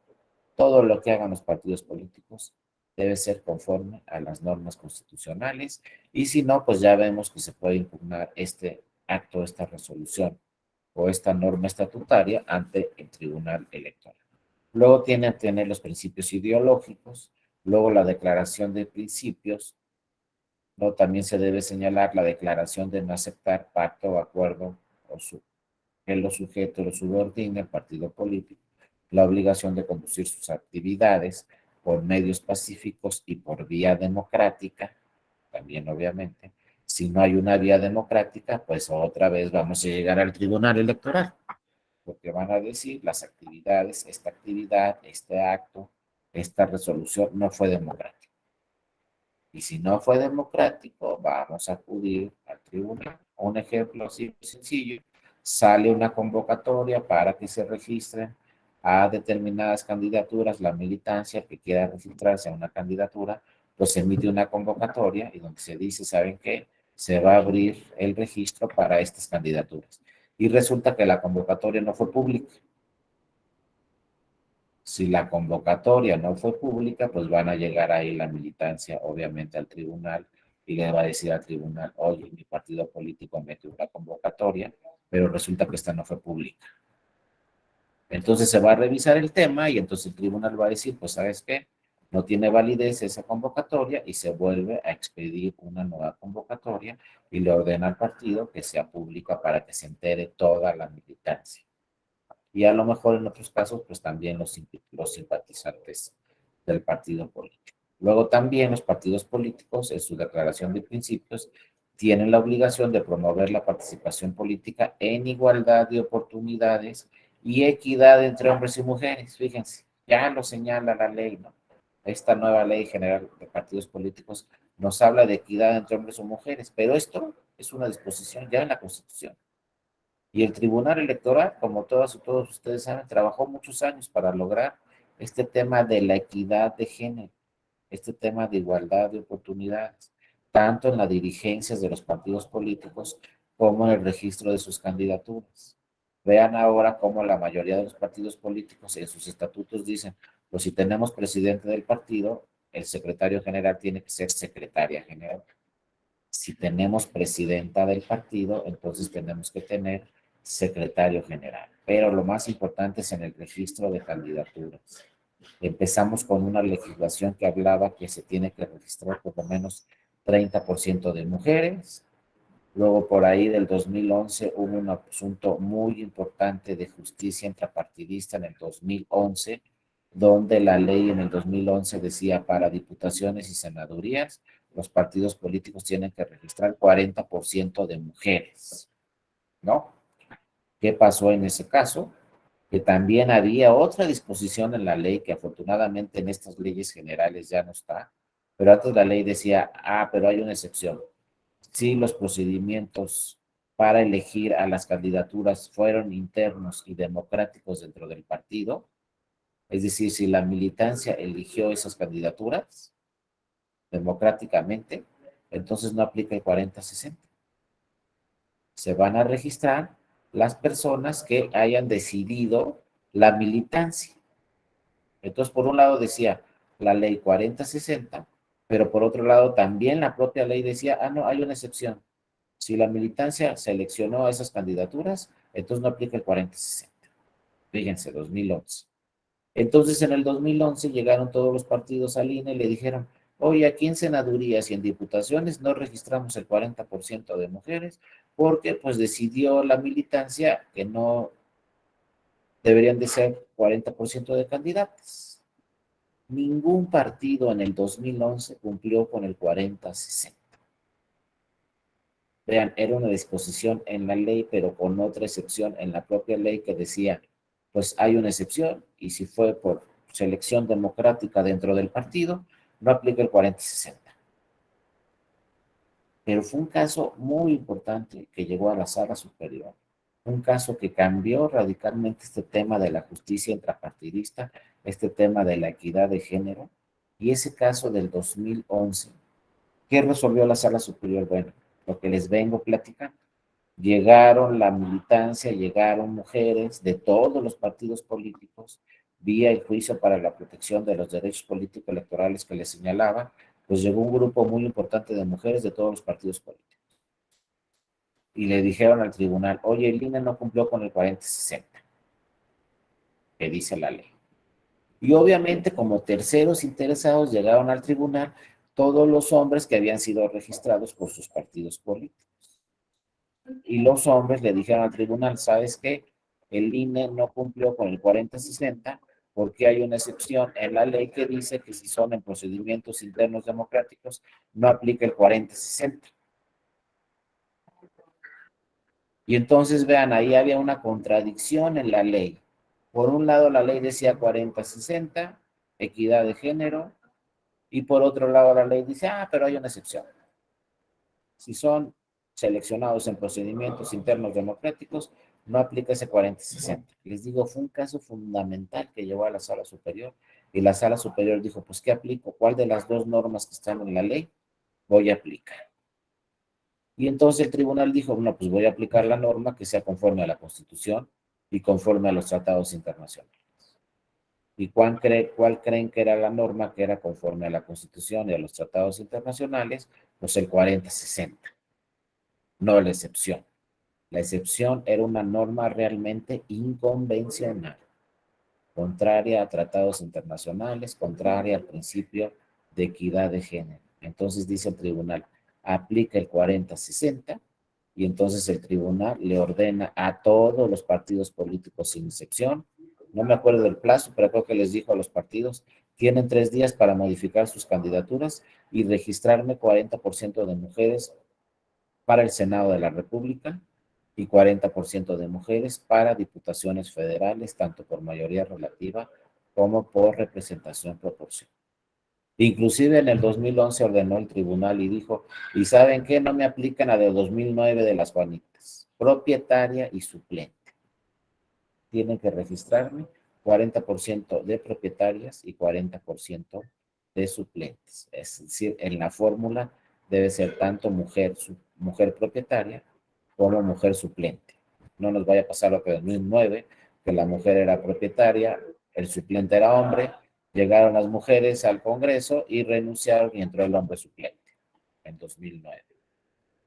todo lo que hagan los partidos políticos debe ser conforme a las normas constitucionales y si no, pues ya vemos que se puede impugnar este acto, esta resolución o esta norma estatutaria ante el Tribunal Electoral. Luego tiene que tener los principios ideológicos, luego la declaración de principios, ¿no? También se debe señalar la declaración de no aceptar pacto o acuerdo o que lo sujete o lo subordine al partido político, la obligación de conducir sus actividades por medios pacíficos y por vía democrática, también obviamente, Si no hay una vía democrática, pues otra vez vamos a llegar al Tribunal Electoral, porque van a decir las actividades, esta actividad, este acto, esta resolución no fue democrática. Y si no fue democrático, vamos a acudir al tribunal. Un ejemplo así sencillo, sale una convocatoria para que se registren a determinadas candidaturas, la militancia que quiera registrarse a una candidatura, pues se emite una convocatoria y donde se dice, ¿saben qué? Se va a abrir el registro para estas candidaturas. Y resulta que la convocatoria no fue pública. Si la convocatoria no fue pública, pues van a llegar ahí la militancia, obviamente, al tribunal y le va a decir al tribunal, oye, mi partido político metió una convocatoria, pero resulta que esta no fue pública. Entonces se va a revisar el tema y entonces el tribunal va a decir, pues, ¿sabes qué? No tiene validez esa convocatoria y se vuelve a expedir una nueva convocatoria y le ordena al partido que sea pública para que se entere toda la militancia. Y a lo mejor en otros casos, pues también los simpatizantes del partido político. Luego también los partidos políticos, en su declaración de principios, tienen la obligación de promover la participación política en igualdad de oportunidades y equidad entre hombres y mujeres. Fíjense, ya lo señala la ley, ¿no? Esta nueva ley general de partidos políticos nos habla de equidad entre hombres y mujeres, pero esto es una disposición ya en la Constitución. Y el Tribunal Electoral, como todos ustedes saben, trabajó muchos años para lograr este tema de la equidad de género, este tema de igualdad de oportunidades, tanto en las dirigencias de los partidos políticos como en el registro de sus candidaturas. Vean ahora cómo la mayoría de los partidos políticos en sus estatutos dicen, pues si tenemos presidente del partido, el secretario general tiene que ser secretaria general. Si tenemos presidenta del partido, entonces tenemos que tener secretario general. Pero lo más importante es en el registro de candidaturas. Empezamos con una legislación que hablaba que se tiene que registrar por lo menos 30% de mujeres. Luego por ahí del 2011 hubo un asunto muy importante de justicia intrapartidista en el 2011, donde la ley en el 2011 decía para diputaciones y senadurías, los partidos políticos tienen que registrar 40% de mujeres, ¿no? ¿Qué pasó en ese caso? Que también había otra disposición en la ley que afortunadamente en estas leyes generales ya no está, pero antes la ley decía, pero hay una excepción. Si los procedimientos para elegir a las candidaturas fueron internos y democráticos dentro del partido, es decir, si la militancia eligió esas candidaturas democráticamente, entonces no aplica el 40-60. Se van a registrar las personas que hayan decidido la militancia. Entonces, por un lado decía la ley 40-60, pero por otro lado también la propia ley decía, no, hay una excepción. Si la militancia seleccionó a esas candidaturas, entonces no aplica el 40-60. Fíjense, 2011. Entonces, en el 2011 llegaron todos los partidos al INE y le dijeron, oye, aquí en senadurías y en diputaciones no registramos el 40% de mujeres porque pues decidió la militancia que no deberían de ser 40% de candidatas. Ningún partido en el 2011 cumplió con el 40-60. Vean, era una disposición en la ley, pero con otra excepción en la propia ley que decía, pues hay una excepción y si fue por selección democrática dentro del partido, no aplica el 40-60. Pero fue un caso muy importante que llegó a la sala superior, un caso que cambió radicalmente este tema de la justicia intrapartidista, este tema de la equidad de género, y ese caso del 2011, ¿qué resolvió la sala superior? Bueno, lo que les vengo platicando. Llegaron la militancia, llegaron mujeres de todos los partidos políticos, vía el juicio para la protección de los derechos políticos electorales que les señalaba, pues llegó un grupo muy importante de mujeres de todos los partidos políticos. Y le dijeron al tribunal, oye, el INE no cumplió con el 40-60, que dice la ley. Y obviamente como terceros interesados llegaron al tribunal todos los hombres que habían sido registrados por sus partidos políticos. Y los hombres le dijeron al tribunal, ¿sabes qué? El INE no cumplió con el 40-60 porque hay una excepción en la ley que dice que si son en procedimientos internos democráticos, no aplica el 40-60. Y entonces, vean, ahí había una contradicción en la ley. Por un lado, la ley decía 40-60, equidad de género, y por otro lado, la ley dice, pero hay una excepción. Si son seleccionados en procedimientos internos democráticos, no aplica ese 40-60. Les digo, fue un caso fundamental que llevó a la sala superior, y la sala superior dijo, pues, ¿qué aplico? ¿Cuál de las dos normas que están en la ley voy a aplicar? Y entonces el tribunal dijo, bueno, pues voy a aplicar la norma que sea conforme a la Constitución y conforme a los tratados internacionales. ¿Y cuál creen que era la norma que era conforme a la Constitución y a los tratados internacionales? Pues el 40-60, no la excepción. La excepción era una norma realmente inconvencional, contraria a tratados internacionales, contraria al principio de equidad de género. Entonces dice el tribunal, aplica el 40-60 y entonces el tribunal le ordena a todos los partidos políticos sin excepción, no me acuerdo del plazo, pero creo que les dijo a los partidos, tienen 3 días para modificar sus candidaturas y registrarme 40% de mujeres para el Senado de la República y 40% de mujeres para diputaciones federales, tanto por mayoría relativa como por representación proporcional. Inclusive en el 2011 ordenó el tribunal y dijo, ¿y saben qué? No me aplican a de 2009 de las Juanitas, propietaria y suplente. Tienen que registrarme 40% de propietarias y 40% de suplentes. Es decir, en la fórmula debe ser tanto mujer propietaria como mujer suplente. No nos vaya a pasar lo que en 2009, que la mujer era propietaria, el suplente era hombre, llegaron las mujeres al Congreso y renunciaron y entró el hombre suplente en 2009.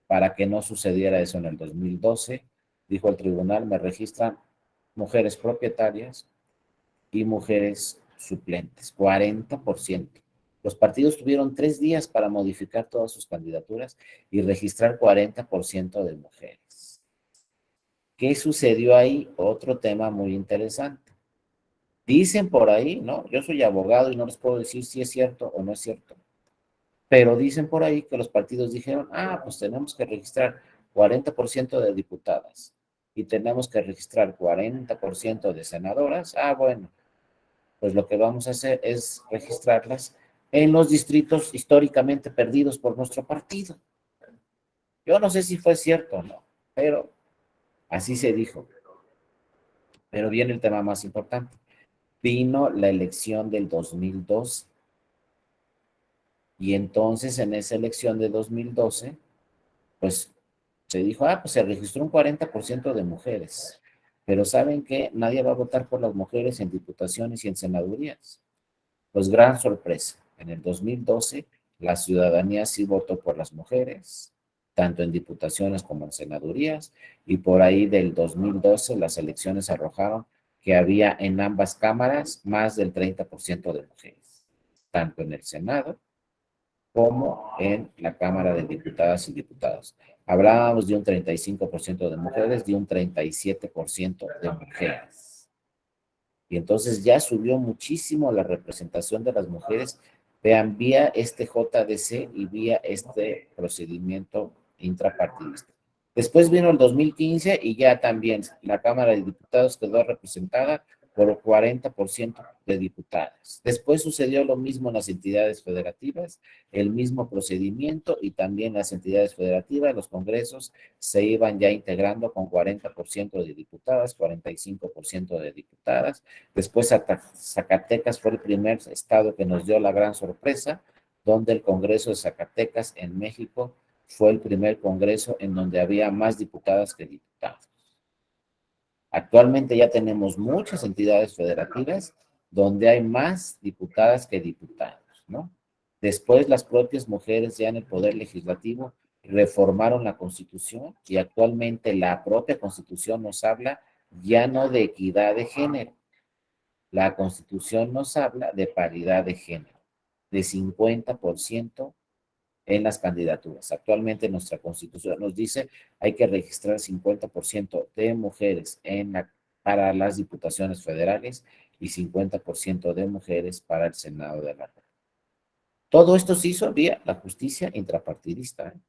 Para que no sucediera eso en el 2012, dijo el tribunal, me registran mujeres propietarias y mujeres suplentes, 40%. Los partidos tuvieron 3 días para modificar todas sus candidaturas y registrar 40% de mujeres. ¿Qué sucedió ahí? Otro tema muy interesante. Dicen por ahí, ¿no? Yo soy abogado y no les puedo decir si es cierto o no es cierto, pero dicen por ahí que los partidos dijeron, pues tenemos que registrar 40% de diputadas y tenemos que registrar 40% de senadoras. Bueno, pues lo que vamos a hacer es registrarlas en los distritos históricamente perdidos por nuestro partido. Yo no sé si fue cierto o no, pero así se dijo. Pero viene el tema más importante. Vino la elección del 2012 y entonces en esa elección de 2012, pues se dijo, pues se registró un 40% de mujeres. Pero ¿saben qué? Nadie va a votar por las mujeres en diputaciones y en senadurías. Pues gran sorpresa. En el 2012, la ciudadanía sí votó por las mujeres, tanto en diputaciones como en senadurías, y por ahí del 2012 las elecciones arrojaron que había en ambas cámaras más del 30% de mujeres, tanto en el Senado como en la Cámara de Diputadas y Diputados. Hablábamos de un 35% de mujeres, de un 37% de mujeres. Y entonces ya subió muchísimo la representación de las mujeres, vean, vía este JDC y vía este procedimiento intrapartidista. Después vino el 2015 y ya también la Cámara de Diputados quedó representada por 40% de diputadas. Después sucedió lo mismo en las entidades federativas, el mismo procedimiento y también las entidades federativas, los congresos se iban ya integrando con 40% de diputadas, 45% de diputadas. Después Zacatecas fue el primer estado que nos dio la gran sorpresa, donde el Congreso de Zacatecas en México fue el primer congreso en donde había más diputadas que diputados. Actualmente ya tenemos muchas entidades federativas donde hay más diputadas que diputados, ¿no? Después las propias mujeres ya en el Poder Legislativo reformaron la Constitución y actualmente la propia Constitución nos habla ya no de equidad de género, la Constitución nos habla de paridad de género, de 50% en las candidaturas. Actualmente nuestra Constitución nos dice hay que registrar 50% de mujeres para las diputaciones federales y 50% de mujeres para el Senado de la República. Todo esto se hizo vía la justicia intrapartidista, ¿eh?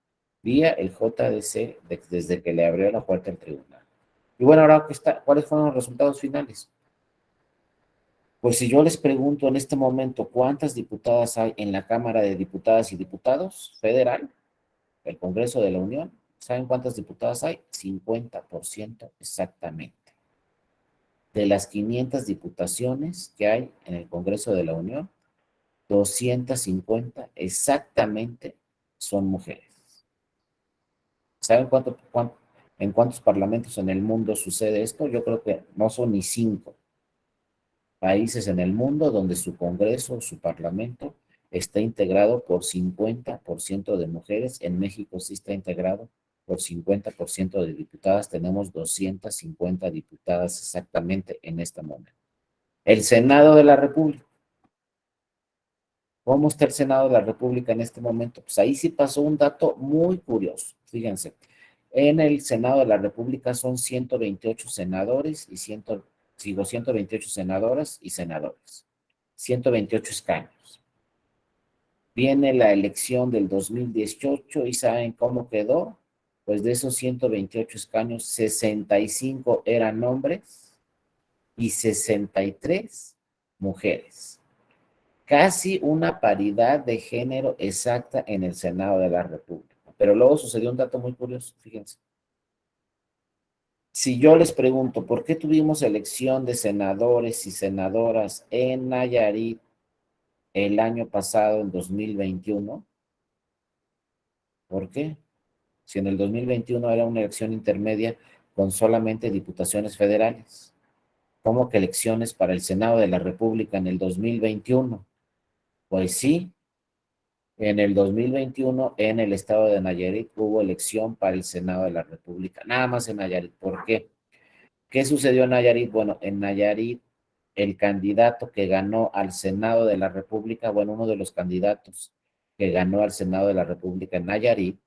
vía el JDC desde que le abrió la puerta al tribunal. Y bueno, ahora, ¿cuáles fueron los resultados finales? Pues si yo les pregunto en este momento cuántas diputadas hay en la Cámara de Diputadas y Diputados Federal, el Congreso de la Unión, ¿saben cuántas diputadas hay? 50% exactamente. De las 500 diputaciones que hay en el Congreso de la Unión, 250 exactamente son mujeres. ¿Saben en cuántos parlamentos en el mundo sucede esto? Yo creo que no son ni 5 países en el mundo donde su Congreso, su Parlamento, está integrado por 50% de mujeres. En México sí está integrado por 50% de diputadas. Tenemos 250 diputadas exactamente en este momento. El Senado de la República. ¿Cómo está el Senado de la República en este momento? Pues ahí sí pasó un dato muy curioso. Fíjense, en el Senado de la República son 128 senadores y 128 senadoras y senadores. 128 escaños. Viene la elección del 2018 y ¿saben cómo quedó? Pues de esos 128 escaños, 65 eran hombres y 63 mujeres. Casi una paridad de género exacta en el Senado de la República. Pero luego sucedió un dato muy curioso, fíjense. Si yo les pregunto, ¿por qué tuvimos elección de senadores y senadoras en Nayarit el año pasado, en 2021? ¿Por qué? Si en el 2021 era una elección intermedia con solamente diputaciones federales. ¿Cómo que elecciones para el Senado de la República en el 2021? Pues sí, en el 2021 en el estado de Nayarit hubo elección para el Senado de la República, nada más en Nayarit. ¿Por qué? ¿Qué sucedió en Nayarit? Bueno, en Nayarit el candidato que ganó al Senado de la República, bueno, uno de los candidatos que ganó al Senado de la República en Nayarit,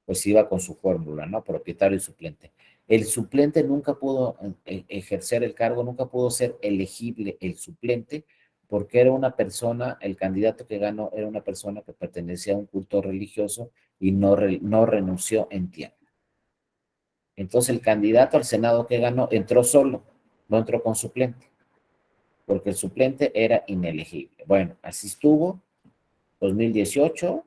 pues iba con su fórmula, ¿no? Propietario y suplente. El suplente nunca pudo ejercer el cargo, nunca pudo ser elegible el suplente, porque era una persona, el candidato que ganó era una persona que pertenecía a un culto religioso y no renunció en tiempo. Entonces el candidato al Senado que ganó entró solo, no entró con suplente, porque el suplente era inelegible. Bueno, así estuvo 2018,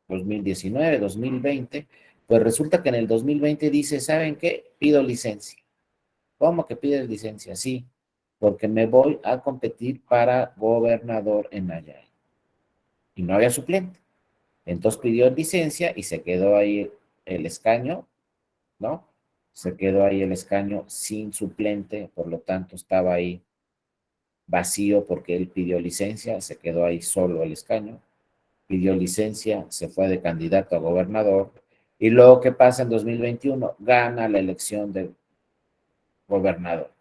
2019, 2020, pues resulta que en el 2020 dice, ¿saben qué? Pido licencia. ¿Cómo que pides licencia? Sí, porque me voy a competir para gobernador en Nayarit. Y no había suplente. Entonces pidió licencia y se quedó ahí el escaño, ¿no? Se quedó ahí el escaño sin suplente, por lo tanto estaba ahí vacío porque él pidió licencia, se quedó ahí solo el escaño, pidió licencia, se fue de candidato a gobernador, y luego, ¿qué pasa en 2021? Gana la elección de gobernador.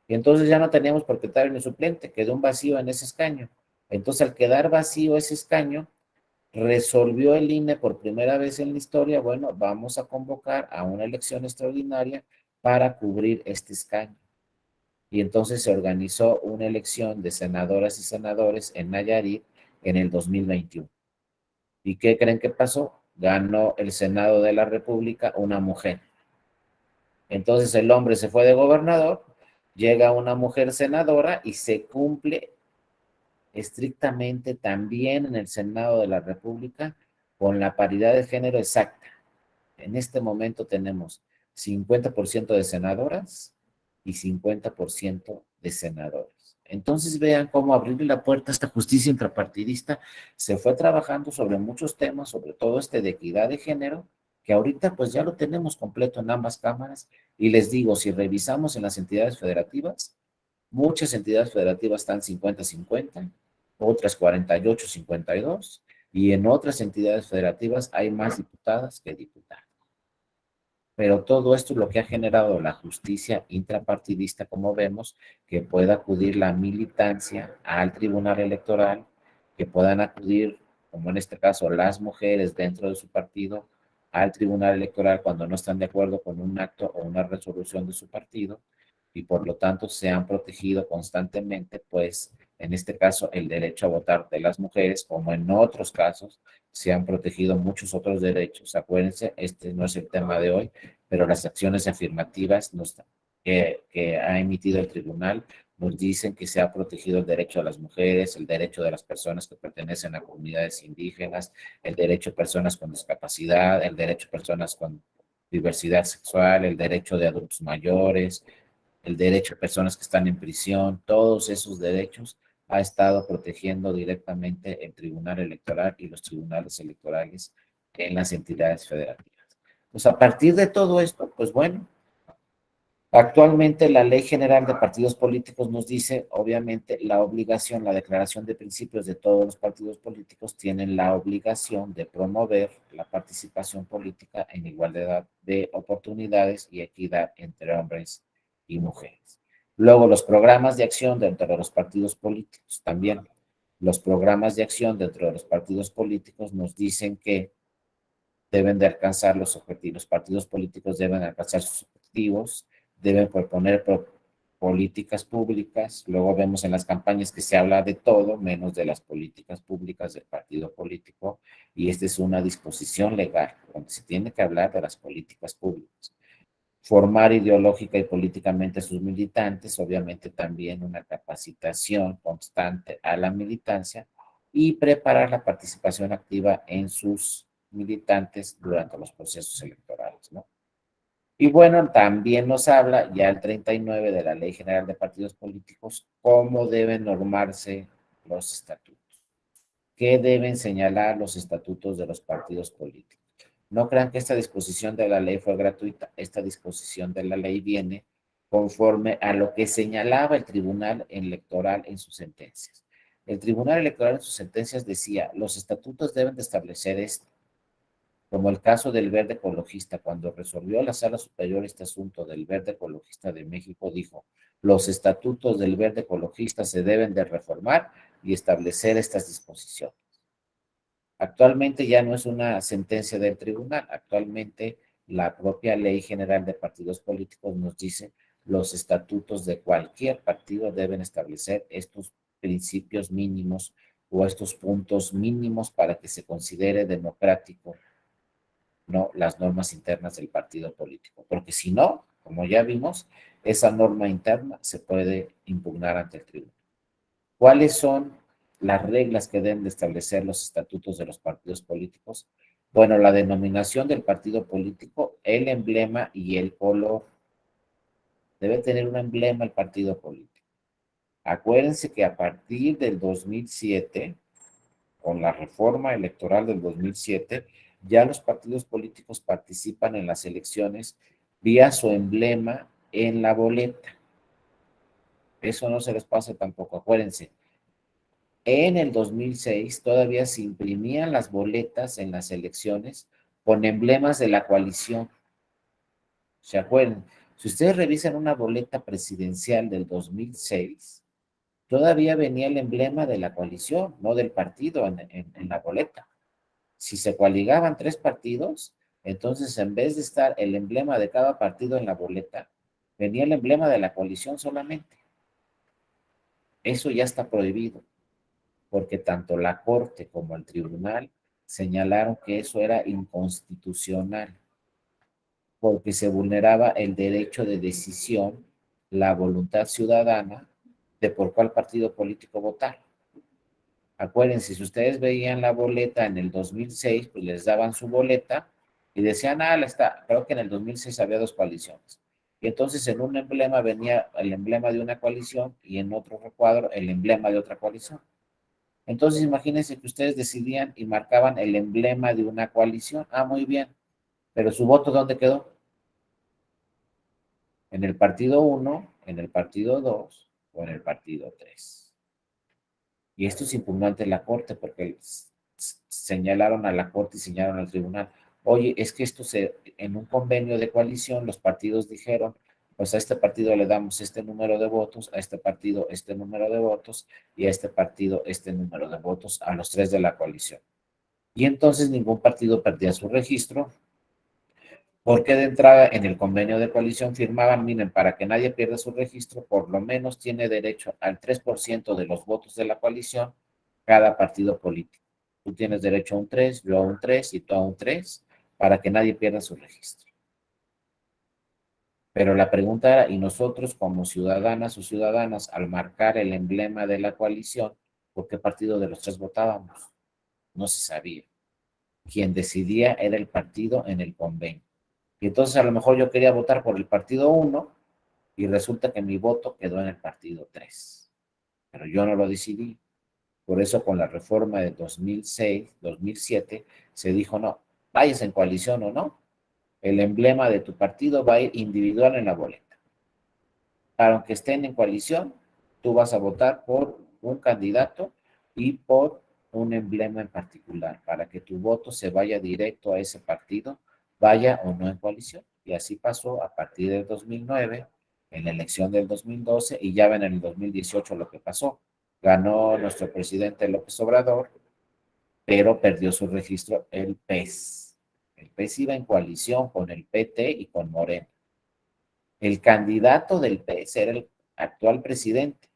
Y entonces ya no teníamos propietario ni suplente, quedó un vacío en ese escaño. Entonces, al quedar vacío ese escaño, resolvió el INE por primera vez en la historia, bueno, vamos a convocar a una elección extraordinaria para cubrir este escaño. Y entonces se organizó una elección de senadoras y senadores en Nayarit en el 2021. ¿Y qué creen que pasó? Ganó el Senado de la República una mujer. Entonces el hombre se fue de gobernador, llega una mujer senadora y se cumple estrictamente también en el Senado de la República con la paridad de género exacta. En este momento tenemos 50% de senadoras y 50% de senadores. Entonces vean cómo abrirle la puerta a esta justicia intrapartidista se fue trabajando sobre muchos temas, sobre todo de equidad de género, que ahorita pues ya lo tenemos completo en ambas cámaras. Y les digo, si revisamos en las entidades federativas, muchas entidades federativas están 50-50, otras 48-52, y en otras entidades federativas hay más diputadas que diputados. Pero todo esto es lo que ha generado la justicia intrapartidista, como vemos, que pueda acudir la militancia al tribunal electoral, que puedan acudir, como en este caso, las mujeres dentro de su partido, al tribunal electoral cuando no están de acuerdo con un acto o una resolución de su partido, y por lo tanto se han protegido constantemente, pues en este caso el derecho a votar de las mujeres, como en otros casos se han protegido muchos otros derechos. Acuérdense, este no es el tema de hoy, pero las acciones afirmativas que ha emitido el tribunal nos dicen que se ha protegido el derecho de las mujeres, el derecho de las personas que pertenecen a comunidades indígenas, el derecho de personas con discapacidad, el derecho de personas con diversidad sexual, el derecho de adultos mayores, el derecho de personas que están en prisión, todos esos derechos ha estado protegiendo directamente el Tribunal Electoral y los tribunales electorales en las entidades federativas. Pues a partir de todo esto, pues bueno, actualmente la Ley General de Partidos Políticos nos dice, obviamente, la obligación, la declaración de principios de todos los partidos políticos tienen la obligación de promover la participación política en igualdad de oportunidades y equidad entre hombres y mujeres. Luego, los programas de acción dentro de los partidos políticos también. Los programas de acción dentro de los partidos políticos nos dicen que deben de alcanzar los objetivos, los partidos políticos deben alcanzar sus objetivos, deben proponer políticas públicas, luego vemos en las campañas que se habla de todo, menos de las políticas públicas del partido político, y esta es una disposición legal, donde se tiene que hablar de las políticas públicas. Formar ideológica y políticamente a sus militantes, obviamente también una capacitación constante a la militancia y preparar la participación activa en sus militantes durante los procesos electorales, ¿no? Y bueno, también nos habla ya el 39 de la Ley General de Partidos Políticos cómo deben normarse los estatutos. ¿Qué deben señalar los estatutos de los partidos políticos? No crean que esta disposición de la ley fue gratuita. Esta disposición de la ley viene conforme a lo que señalaba el Tribunal Electoral en sus sentencias. El Tribunal Electoral en sus sentencias decía, los estatutos deben de establecer esto, como el caso del Verde Ecologista, cuando resolvió la Sala Superior este asunto del Verde Ecologista de México, dijo, los estatutos del Verde Ecologista se deben de reformar y establecer estas disposiciones. Actualmente ya no es una sentencia del tribunal, actualmente la propia Ley General de Partidos Políticos nos dice los estatutos de cualquier partido deben establecer estos principios mínimos o estos puntos mínimos para que se considere democrático, ¿no?, las normas internas del partido político, porque si no, como ya vimos, esa norma interna se puede impugnar ante el tribunal. ¿Cuáles son las reglas que deben de establecer los estatutos de los partidos políticos? Bueno, la denominación del partido político, el emblema y el color. Debe tener un emblema el partido político. Acuérdense que a partir del 2007, con la reforma electoral del 2007, ya los partidos políticos participan en las elecciones vía su emblema en la boleta. Eso no se les pasa tampoco, acuérdense. En el 2006 todavía se imprimían las boletas en las elecciones con emblemas de la coalición. ¿Se acuerdan? Si ustedes revisan una boleta presidencial del 2006, todavía venía el emblema de la coalición, no del partido en la boleta. Si se coaligaban tres partidos, entonces en vez de estar el emblema de cada partido en la boleta, venía el emblema de la coalición solamente. Eso ya está prohibido, porque tanto la Corte como el Tribunal señalaron que eso era inconstitucional, porque se vulneraba el derecho de decisión, la voluntad ciudadana de por cuál partido político votar. Acuérdense, si ustedes veían la boleta en el 2006, pues les daban su boleta y decían, creo que en el 2006 había dos coaliciones. Y entonces en un emblema venía el emblema de una coalición y en otro recuadro el emblema de otra coalición. Entonces imagínense que ustedes decidían y marcaban el emblema de una coalición. Ah, muy bien. Pero su voto, ¿dónde quedó? ¿En el partido 1, en el partido 2 o en el partido 3? Y esto es impugnante en la Corte porque señalaron a la Corte y señalaron al tribunal. Oye, es que en un convenio de coalición los partidos dijeron, pues a este partido le damos este número de votos, a este partido este número de votos y a este partido este número de votos, a los tres de la coalición. Y entonces ningún partido perdía su registro Porque de entrada en el convenio de coalición firmaban, miren, para que nadie pierda su registro, por lo menos tiene derecho al 3% de los votos de la coalición cada partido político. Tú tienes derecho a un 3, yo a un 3 y tú a un 3, para que nadie pierda su registro. Pero la pregunta era, ¿y nosotros como ciudadanas o ciudadanas, al marcar el emblema de la coalición, por qué partido de los tres votábamos? No se sabía. Quien decidía era el partido en el convenio. Y entonces a lo mejor yo quería votar por el partido 1 y resulta que mi voto quedó en el partido 3. Pero yo no lo decidí. Por eso con la reforma de 2006, 2007, se dijo, no, vayas en coalición o no, el emblema de tu partido va a ir individual en la boleta. Aunque estén en coalición, tú vas a votar por un candidato y por un emblema en particular, para que tu voto se vaya directo a ese partido, vaya o no en coalición. Y así pasó a partir del 2009, en la elección del 2012, y ya ven en el 2018 lo que pasó. Ganó nuestro presidente López Obrador, pero perdió su registro el PES. El PES iba en coalición con el PT y con Morena. El candidato del PES era el actual presidente.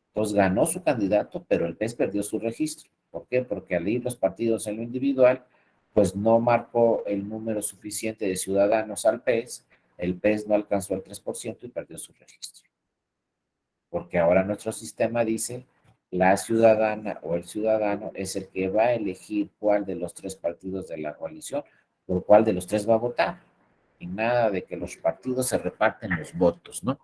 Entonces ganó su candidato, pero el PES perdió su registro. ¿Por qué? Porque al ir los partidos en lo individual, pues no marcó el número suficiente de ciudadanos al PES, el PES no alcanzó el 3% y perdió su registro. Porque ahora nuestro sistema dice, la ciudadana o el ciudadano es el que va a elegir cuál de los tres partidos de la coalición, por cuál de los tres va a votar. Y nada de que los partidos se reparten los votos, ¿no?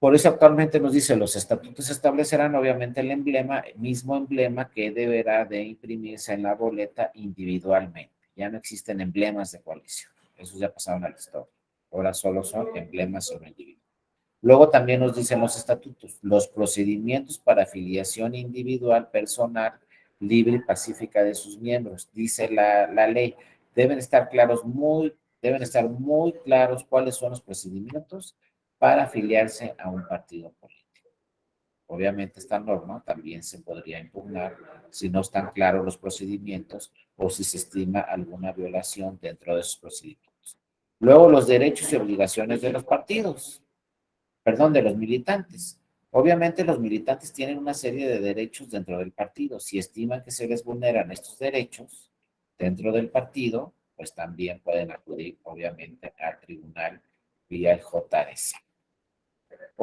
Por eso actualmente nos dice, los estatutos establecerán obviamente el emblema, el mismo emblema que deberá de imprimirse en la boleta individualmente. Ya no existen emblemas de coalición. Esos ya pasaron a la historia. Ahora solo son emblemas sobre individuo. Luego también nos dicen los estatutos, los procedimientos para afiliación individual, personal, libre y pacífica de sus miembros. Dice la ley, deben estar claros deben estar muy claros cuáles son los procedimientos para afiliarse a un partido político. Obviamente esta norma también se podría impugnar si no están claros los procedimientos o si se estima alguna violación dentro de esos procedimientos. Luego los derechos y obligaciones de los partidos, perdón, de los militantes. Obviamente los militantes tienen una serie de derechos dentro del partido. Si estiman que se les vulneran estos derechos dentro del partido, pues también pueden acudir, obviamente, al tribunal vía el JRC.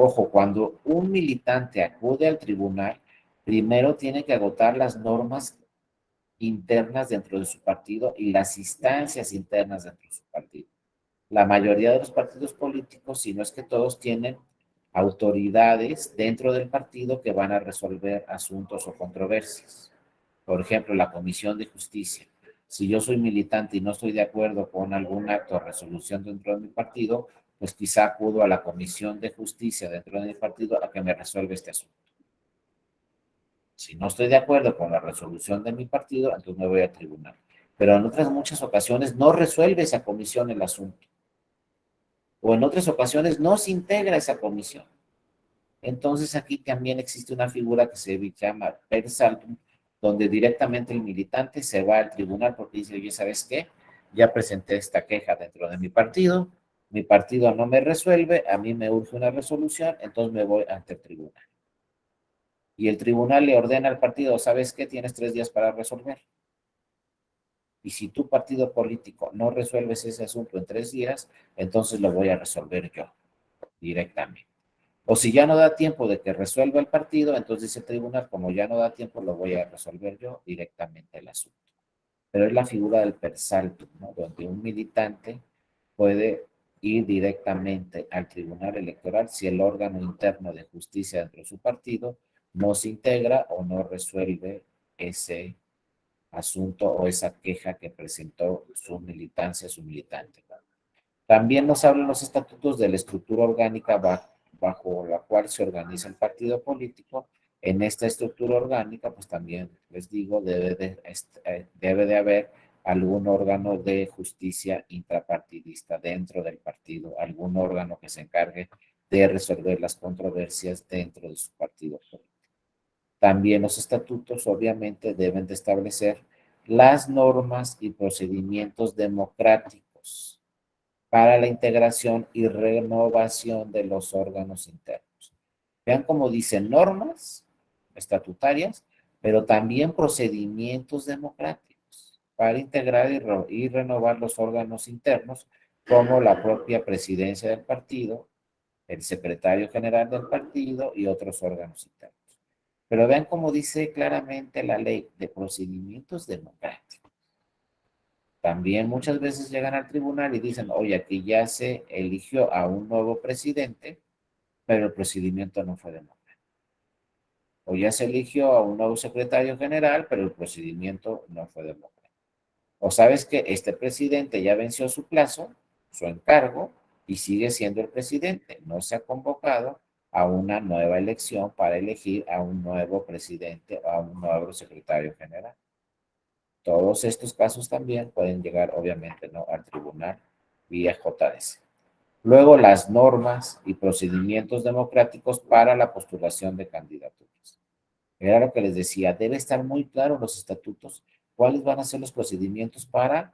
Ojo, cuando un militante acude al tribunal, primero tiene que agotar las normas internas dentro de su partido y las instancias internas dentro de su partido. La mayoría de los partidos políticos, si no es que todos, tienen autoridades dentro del partido que van a resolver asuntos o controversias. Por ejemplo, la Comisión de Justicia. Si yo soy militante y no estoy de acuerdo con algún acto o resolución dentro de mi partido, pues quizá acudo a la Comisión de Justicia dentro de mi partido a que me resuelva este asunto. Si no estoy de acuerdo con la resolución de mi partido, entonces me voy al tribunal. Pero en otras muchas ocasiones no resuelve esa comisión el asunto. O en otras ocasiones no se integra esa comisión. Entonces aquí también existe una figura que se llama per saltum, donde directamente el militante se va al tribunal porque dice, oye, ¿sabes qué? Ya presenté esta queja dentro de mi partido no me resuelve, a mí me urge una resolución, entonces me voy ante el tribunal. Y el tribunal le ordena al partido, ¿sabes qué? Tienes 3 días para resolver. Y si tu partido político no resuelves ese asunto en 3 días, entonces lo voy a resolver yo directamente. O si ya no da tiempo de que resuelva el partido, entonces dice el tribunal, como ya no da tiempo, lo voy a resolver yo directamente el asunto. Pero es la figura del per saltum, ¿no? Donde un militante puede ir directamente al tribunal electoral si el órgano interno de justicia dentro de su partido no se integra o no resuelve ese asunto o esa queja que presentó su militancia, su militante. También nos hablan los estatutos de la estructura orgánica bajo la cual se organiza el partido político. En esta estructura orgánica, pues también les digo, debe de haber algún órgano de justicia intrapartidista dentro del partido, algún órgano que se encargue de resolver las controversias dentro de su partido político. También los estatutos obviamente deben de establecer las normas y procedimientos democráticos para la integración y renovación de los órganos internos. Vean cómo dicen normas estatutarias, pero también procedimientos democráticos para integrar y renovar los órganos internos, como la propia presidencia del partido, el secretario general del partido y otros órganos internos. Pero vean cómo dice claramente la ley de procedimientos democráticos. También muchas veces llegan al tribunal y dicen, oye, aquí ya se eligió a un nuevo presidente, pero el procedimiento no fue democrático. O ya se eligió a un nuevo secretario general, pero el procedimiento no fue democrático. O sabes que este presidente ya venció su plazo, su encargo, y sigue siendo el presidente. No se ha convocado a una nueva elección para elegir a un nuevo presidente o a un nuevo secretario general. Todos estos casos también pueden llegar, obviamente, ¿no?, al tribunal vía JDC. Luego, las normas y procedimientos democráticos para la postulación de candidaturas. Era lo que les decía, debe estar muy claro en los estatutos cuáles van a ser los procedimientos para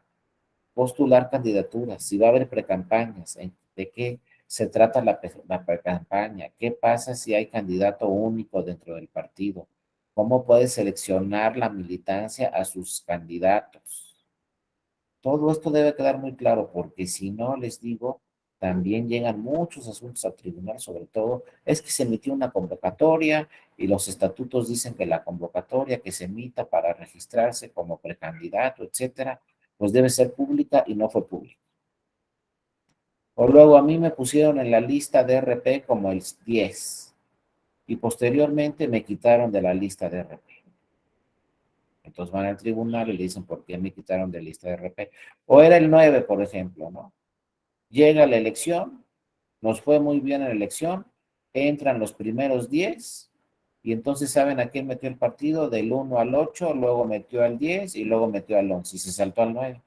postular candidaturas, si va a haber precampañas, de qué se trata la precampaña, qué pasa si hay candidato único dentro del partido, cómo puede seleccionar la militancia a sus candidatos. Todo esto debe quedar muy claro, porque si no, les digo, también llegan muchos asuntos al tribunal, sobre todo, es que se emitió una convocatoria y los estatutos dicen que la convocatoria que se emita para registrarse como precandidato, etcétera, pues debe ser pública y no fue pública. O luego a mí me pusieron en la lista de RP como el 10 y posteriormente me quitaron de la lista de RP. Entonces van al tribunal y le dicen, ¿por qué me quitaron de lista de RP? O era el 9, por ejemplo, ¿no? Llega la elección, nos fue muy bien en la elección, entran los primeros 10 y entonces saben a quién metió el partido, del 1 al 8, luego metió al 10 y luego metió al 11 y se saltó al 9.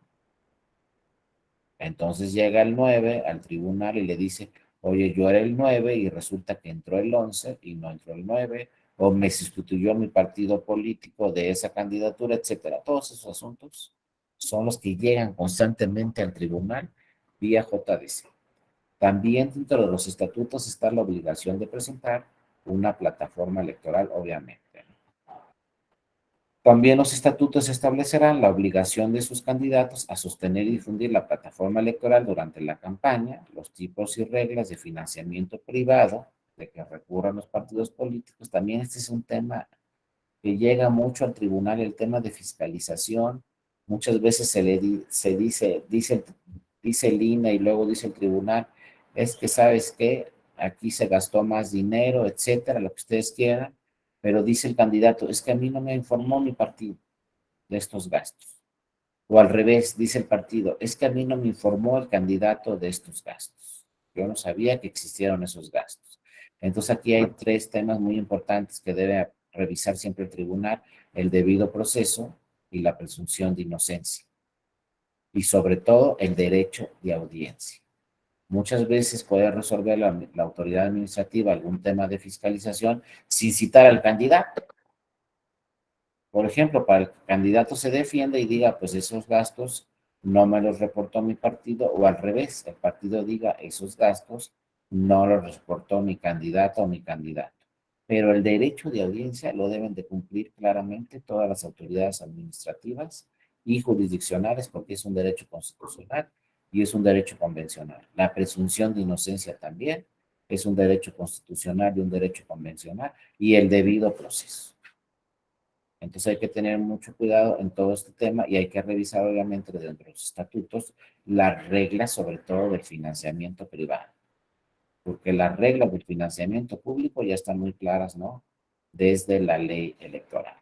Entonces llega el 9 al tribunal y le dice, oye, yo era el 9 y resulta que entró el 11 y no entró el 9, o me sustituyó mi partido político de esa candidatura, etcétera. Todos esos asuntos son los que llegan constantemente al tribunal vía JDC. También dentro de los estatutos está la obligación de presentar una plataforma electoral, obviamente. También los estatutos establecerán la obligación de sus candidatos a sostener y difundir la plataforma electoral durante la campaña, los tipos y reglas de financiamiento privado de que recurran los partidos políticos. También este es un tema que llega mucho al tribunal, el tema de fiscalización. Muchas veces se dice el INE y luego dice el tribunal, es que sabes que aquí se gastó más dinero, etcétera, lo que ustedes quieran, pero dice el candidato, es que a mí no me informó mi partido de estos gastos. O al revés, dice el partido, es que a mí no me informó el candidato de estos gastos. Yo no sabía que existieron esos gastos. Entonces aquí hay tres temas muy importantes que debe revisar siempre el tribunal: el debido proceso y la presunción de inocencia. Y sobre todo el derecho de audiencia. Muchas veces puede resolver la autoridad administrativa algún tema de fiscalización sin citar al candidato. Por ejemplo, para el candidato se defiende y diga, pues esos gastos no me los reportó mi partido, o al revés, el partido diga, esos gastos no los reportó mi candidato o mi candidato. Pero el derecho de audiencia lo deben de cumplir claramente todas las autoridades administrativas y jurisdiccionales, porque es un derecho constitucional y es un derecho convencional. La presunción de inocencia también es un derecho constitucional y un derecho convencional, y el debido proceso. Entonces hay que tener mucho cuidado en todo este tema y hay que revisar, obviamente, dentro de los estatutos las reglas, sobre todo del financiamiento privado, porque las reglas del financiamiento público ya están muy claras, ¿no? Desde la ley electoral.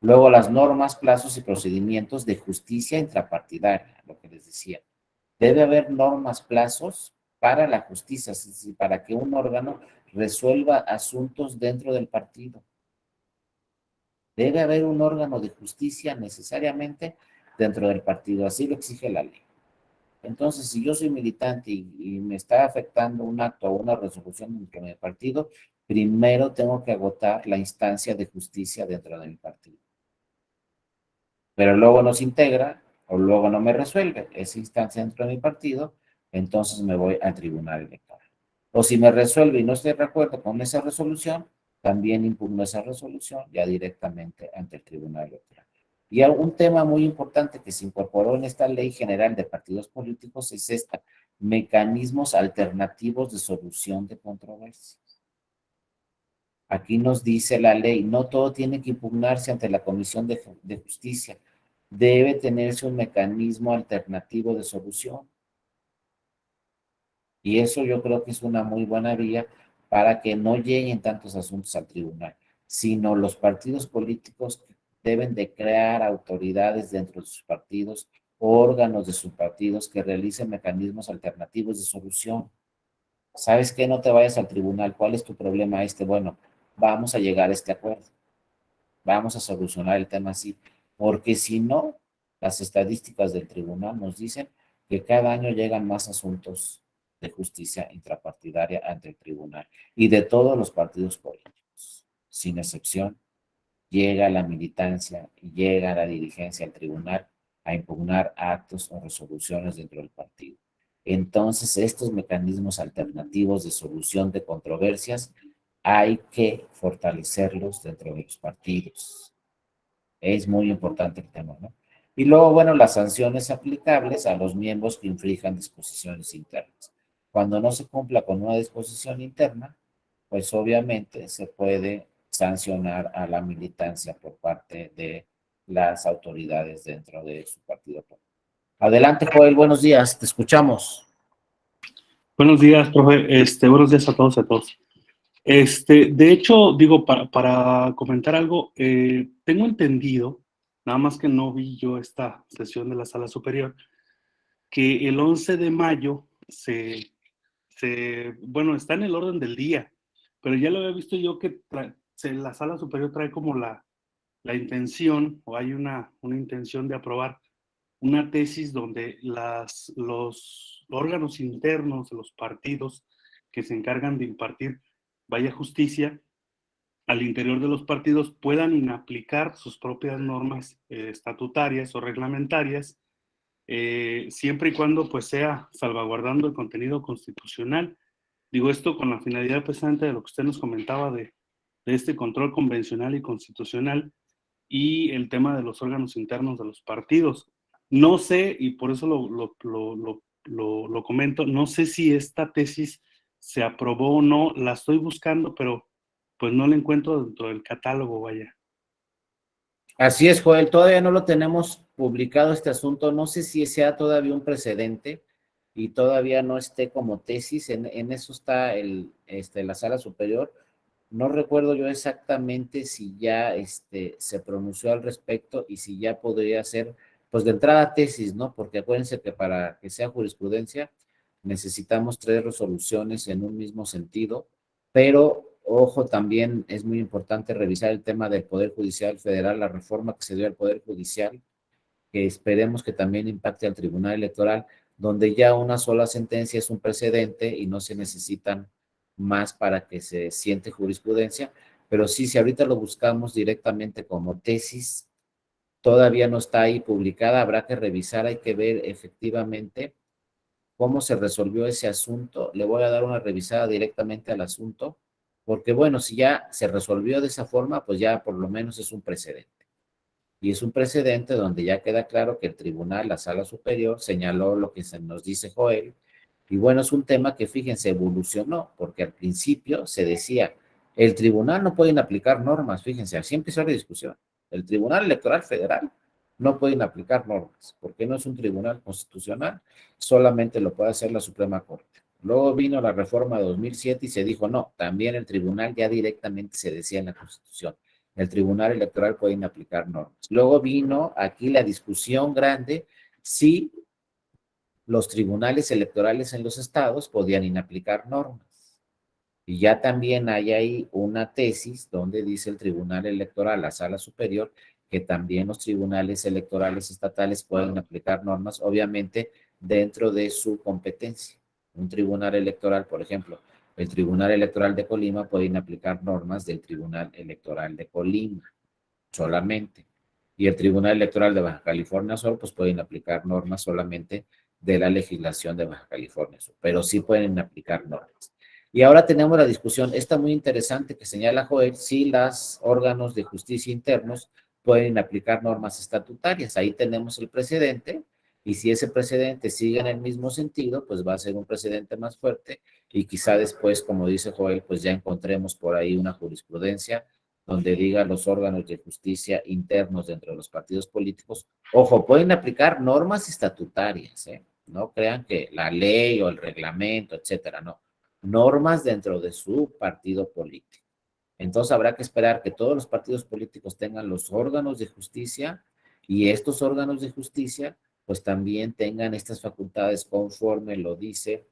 Luego, las normas, plazos y procedimientos de justicia intrapartidaria, lo que les decía. Debe haber normas, plazos para la justicia, es decir, para que un órgano resuelva asuntos dentro del partido. Debe haber un órgano de justicia necesariamente dentro del partido, así lo exige la ley. Entonces, si yo soy militante y me está afectando un acto o una resolución dentro de mi partido, primero tengo que agotar la instancia de justicia dentro de mi partido. Pero luego no se integra o luego no me resuelve esa instancia dentro de mi partido, entonces me voy al Tribunal Electoral. O si me resuelve y no estoy de acuerdo con esa resolución, también impugno esa resolución ya directamente ante el Tribunal Electoral. Y un tema muy importante que se incorporó en esta Ley General de Partidos Políticos es mecanismos alternativos de solución de controversias. Aquí nos dice la ley, no todo tiene que impugnarse ante la Comisión de Justicia, debe tenerse un mecanismo alternativo de solución. Y eso yo creo que es una muy buena vía para que no lleguen tantos asuntos al tribunal, sino los partidos políticos deben de crear autoridades dentro de sus partidos, órganos de sus partidos que realicen mecanismos alternativos de solución. ¿Sabes qué? No te vayas al tribunal. ¿Cuál es tu problema Bueno, vamos a llegar a este acuerdo. Vamos a solucionar el tema así. Porque si no, las estadísticas del tribunal nos dicen que cada año llegan más asuntos de justicia intrapartidaria ante el tribunal y de todos los partidos políticos, sin excepción, llega la militancia y llega la dirigencia al tribunal a impugnar actos o resoluciones dentro del partido. Entonces, estos mecanismos alternativos de solución de controversias hay que fortalecerlos dentro de los partidos. Es muy importante el tema, ¿no? Y luego, bueno, las sanciones aplicables a los miembros que infrijan disposiciones internas. Cuando no se cumpla con una disposición interna, pues obviamente se puede sancionar a la militancia por parte de las autoridades dentro de su partido. Adelante, Joel, buenos días, te escuchamos. Buenos días, profe. Buenos días a todos y a todos. De hecho, digo, para comentar algo, tengo entendido, nada más que no vi yo esta sesión de la Sala Superior, que el 11 de mayo bueno, está en el orden del día, pero ya lo había visto yo que la Sala Superior trae como la intención, o hay una intención de aprobar una tesis donde los órganos internos de los partidos que se encargan de impartir vaya justicia al interior de los partidos puedan aplicar sus propias normas estatutarias o reglamentarias, siempre y cuando pues sea salvaguardando el contenido constitucional. Digo esto con la finalidad precisamente de lo que usted nos comentaba de este control convencional y constitucional y el tema de los órganos internos de los partidos. No sé, y por eso lo comento, no sé si esta tesis se aprobó o no, la estoy buscando, pero pues no la encuentro dentro del catálogo, vaya. Así es, Joel, todavía no lo tenemos publicado este asunto, no sé si sea todavía un precedente y todavía no esté como tesis, en eso está la Sala Superior. No recuerdo yo exactamente si ya se pronunció al respecto y si ya podría ser, pues de entrada tesis, ¿no? Porque acuérdense que para que sea jurisprudencia necesitamos 3 resoluciones en un mismo sentido, pero ojo, también es muy importante revisar el tema del Poder Judicial Federal, la reforma que se dio al Poder Judicial, que esperemos que también impacte al Tribunal Electoral, donde ya una sola sentencia es un precedente y no se necesitan más para que se siente jurisprudencia, pero sí, si ahorita lo buscamos directamente como tesis, todavía no está ahí publicada, habrá que revisar, hay que ver efectivamente cómo se resolvió ese asunto. Le voy a dar una revisada directamente al asunto, porque bueno, si ya se resolvió de esa forma, pues ya por lo menos es un precedente. Y es un precedente donde ya queda claro que el tribunal, la sala superior, señaló lo que se nos dice Joel. Y bueno, es un tema que, fíjense, evolucionó, porque al principio se decía, el tribunal no pueden aplicar normas, fíjense, así empezó la discusión. El Tribunal Electoral Federal no pueden aplicar normas, porque no es un tribunal constitucional, solamente lo puede hacer la Suprema Corte. Luego vino la reforma de 2007 y se dijo, no, también el tribunal ya directamente se decía en la Constitución el Tribunal Electoral pueden aplicar normas. Luego vino aquí la discusión grande si los tribunales electorales en los estados podían inaplicar normas. Y ya también hay ahí una tesis donde dice el Tribunal Electoral, la Sala Superior, que también los tribunales electorales estatales pueden aplicar normas, obviamente dentro de su competencia. Un tribunal electoral, por ejemplo, el Tribunal Electoral de Colima puede aplicar normas del Tribunal Electoral de Colima solamente. Y el Tribunal Electoral de Baja California Sur, pues pueden aplicar normas solamente de la legislación de Baja California Sur, pero sí pueden aplicar normas. Y ahora tenemos la discusión, esta muy interesante que señala Joel, si los órganos de justicia internos pueden aplicar normas estatutarias. Ahí tenemos el precedente, y si ese precedente sigue en el mismo sentido, pues va a ser un precedente más fuerte, y quizá después, como dice Joel, pues ya encontremos por ahí una jurisprudencia donde diga los órganos de justicia internos dentro de los partidos políticos, ojo, pueden aplicar normas estatutarias, ¿eh? No crean que la ley o el reglamento, etcétera, no. Normas dentro de su partido político. Entonces habrá que esperar que todos los partidos políticos tengan los órganos de justicia y estos órganos de justicia pues también tengan estas facultades conforme lo dice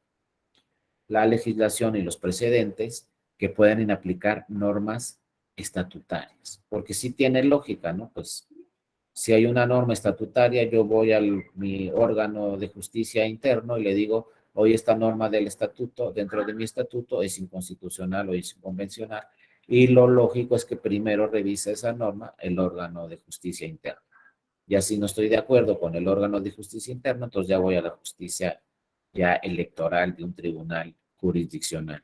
la legislación y los precedentes que puedan aplicar normas estatutarias. Porque sí tiene lógica, ¿no? Pues si hay una norma estatutaria, yo voy a mi órgano de justicia interno y le digo, hoy esta norma del estatuto, dentro de mi estatuto, es inconstitucional o es inconvencional. Y lo lógico es que primero revise esa norma el órgano de justicia interna. Y así no estoy de acuerdo con el órgano de justicia interna, entonces ya voy a la justicia ya electoral de un tribunal jurisdiccional.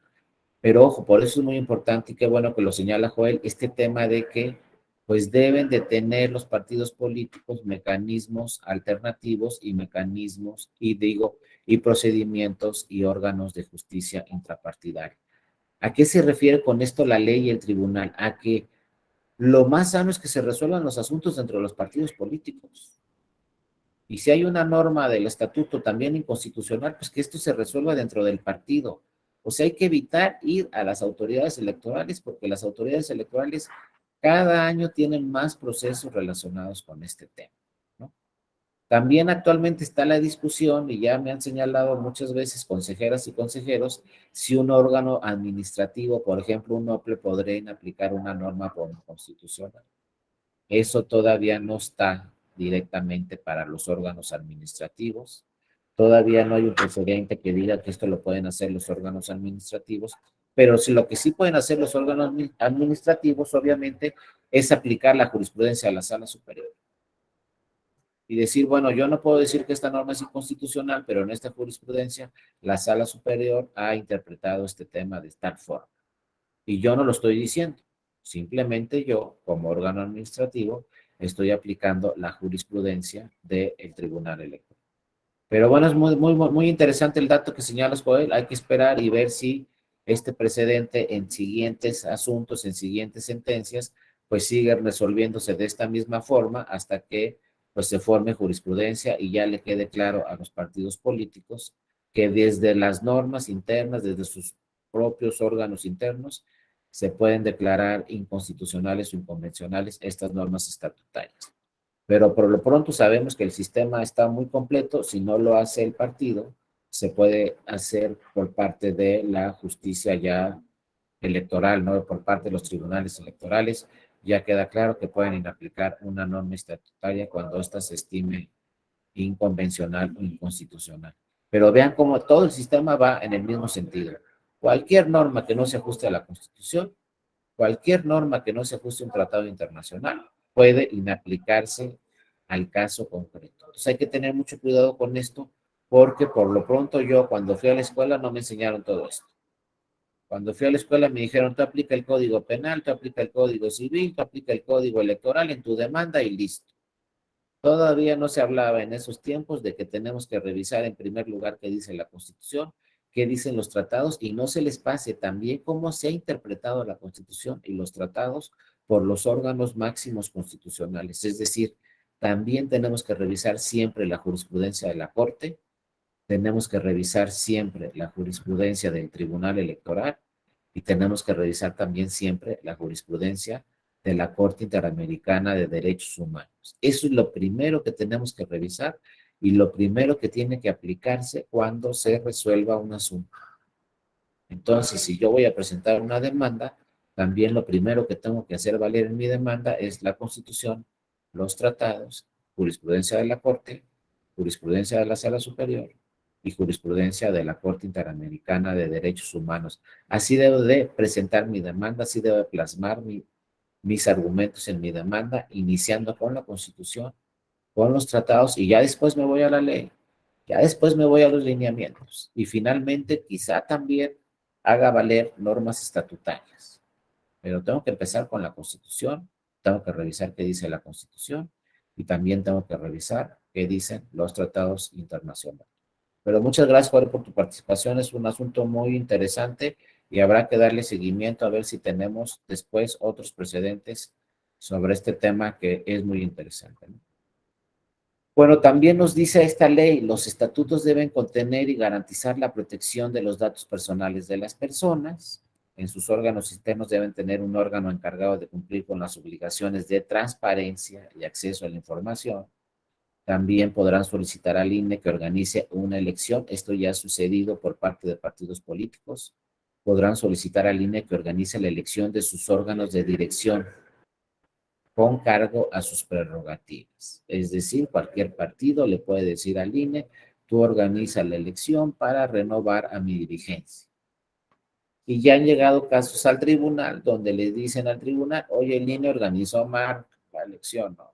Pero ojo, por eso es muy importante y qué bueno que lo señala Joel, este tema de que pues deben de tener los partidos políticos mecanismos alternativos y mecanismos y procedimientos y órganos de justicia intrapartidaria. ¿A qué se refiere con esto la ley y el tribunal? A que lo más sano es que se resuelvan los asuntos dentro de los partidos políticos. Y si hay una norma del estatuto también inconstitucional, pues que esto se resuelva dentro del partido. O sea, hay que evitar ir a las autoridades electorales porque las autoridades electorales cada año tienen más procesos relacionados con este tema, ¿no? También actualmente está la discusión, y ya me han señalado muchas veces consejeras y consejeros, si un órgano administrativo, por ejemplo, un OPLE, podría aplicar una norma constitucional. Eso todavía no está directamente para los órganos administrativos. Todavía no hay un precedente que diga que esto lo pueden hacer los órganos administrativos, pero si lo que sí pueden hacer los órganos administrativos, obviamente, es aplicar la jurisprudencia a la sala superior. Y decir, bueno, yo no puedo decir que esta norma es inconstitucional, pero en esta jurisprudencia la sala superior ha interpretado este tema de tal forma. Y yo no lo estoy diciendo. Simplemente yo, como órgano administrativo, estoy aplicando la jurisprudencia del Tribunal Electoral. Pero bueno, es muy interesante el dato que señalas, Joel. Hay que esperar y ver si este precedente en siguientes asuntos, en siguientes sentencias, pues sigue resolviéndose de esta misma forma hasta que pues se forme jurisprudencia y ya le quede claro a los partidos políticos que desde las normas internas, desde sus propios órganos internos, se pueden declarar inconstitucionales o inconvencionales estas normas estatutarias. Pero por lo pronto sabemos que el sistema está muy completo. Si no lo hace el partido, se puede hacer por parte de la justicia ya electoral, ¿no? Por parte de los tribunales electorales. Ya queda claro que pueden aplicar una norma estatutaria cuando ésta se estime inconvencional o inconstitucional. Pero vean cómo todo el sistema va en el mismo sentido. Cualquier norma que no se ajuste a la Constitución, cualquier norma que no se ajuste a un tratado internacional, puede inaplicarse al caso concreto. Entonces hay que tener mucho cuidado con esto, porque por lo pronto yo cuando fui a la escuela no me enseñaron todo esto. Cuando fui a la escuela me dijeron, tú aplica el código penal, tú aplica el código civil, tú aplica el código electoral en tu demanda y listo. Todavía no se hablaba en esos tiempos de que tenemos que revisar en primer lugar qué dice la Constitución, qué dicen los tratados, y no se les pase también cómo se ha interpretado la Constitución y los tratados por los órganos máximos constitucionales. Es decir, también tenemos que revisar siempre la jurisprudencia de la Corte, tenemos que revisar siempre la jurisprudencia del Tribunal Electoral y tenemos que revisar también siempre la jurisprudencia de la Corte Interamericana de Derechos Humanos. Eso es lo primero que tenemos que revisar y lo primero que tiene que aplicarse cuando se resuelva un asunto. Entonces, si yo voy a presentar una demanda, también lo primero que tengo que hacer valer en mi demanda es la Constitución, los tratados, jurisprudencia de la Corte, jurisprudencia de la Sala Superior y jurisprudencia de la Corte Interamericana de Derechos Humanos. Así debo de presentar mi demanda, así debo de plasmar mis argumentos en mi demanda, iniciando con la Constitución, con los tratados, y ya después me voy a la ley. Ya después me voy a los lineamientos y finalmente quizá también haga valer normas estatutarias. Pero tengo que empezar con la Constitución, tengo que revisar qué dice la Constitución y también tengo que revisar qué dicen los tratados internacionales. Pero muchas gracias, Jorge, por tu participación. Es un asunto muy interesante y habrá que darle seguimiento a ver si tenemos después otros precedentes sobre este tema que es muy interesante, ¿no? Bueno, también nos dice esta ley, los estatutos deben contener y garantizar la protección de los datos personales de las personas. En sus órganos internos deben tener un órgano encargado de cumplir con las obligaciones de transparencia y acceso a la información. También podrán solicitar al INE que organice una elección. Esto ya ha sucedido por parte de partidos políticos. Podrán solicitar al INE que organice la elección de sus órganos de dirección con cargo a sus prerrogativas. Es decir, cualquier partido le puede decir al INE, tú organiza la elección para renovar a mi dirigencia. Y ya han llegado casos al tribunal donde le dicen al tribunal, oye, el INE organizó mal la elección, ¿no?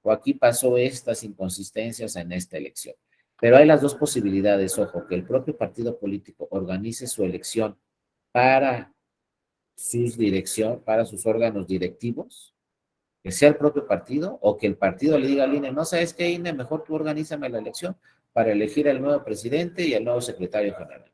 O aquí pasó estas inconsistencias en esta elección. Pero hay las dos posibilidades, ojo, que el propio partido político organice su elección para para sus órganos directivos, que sea el propio partido, o que el partido le diga al INE, no sabes qué, INE, mejor tú organízame la elección para elegir al nuevo presidente y al nuevo secretario general.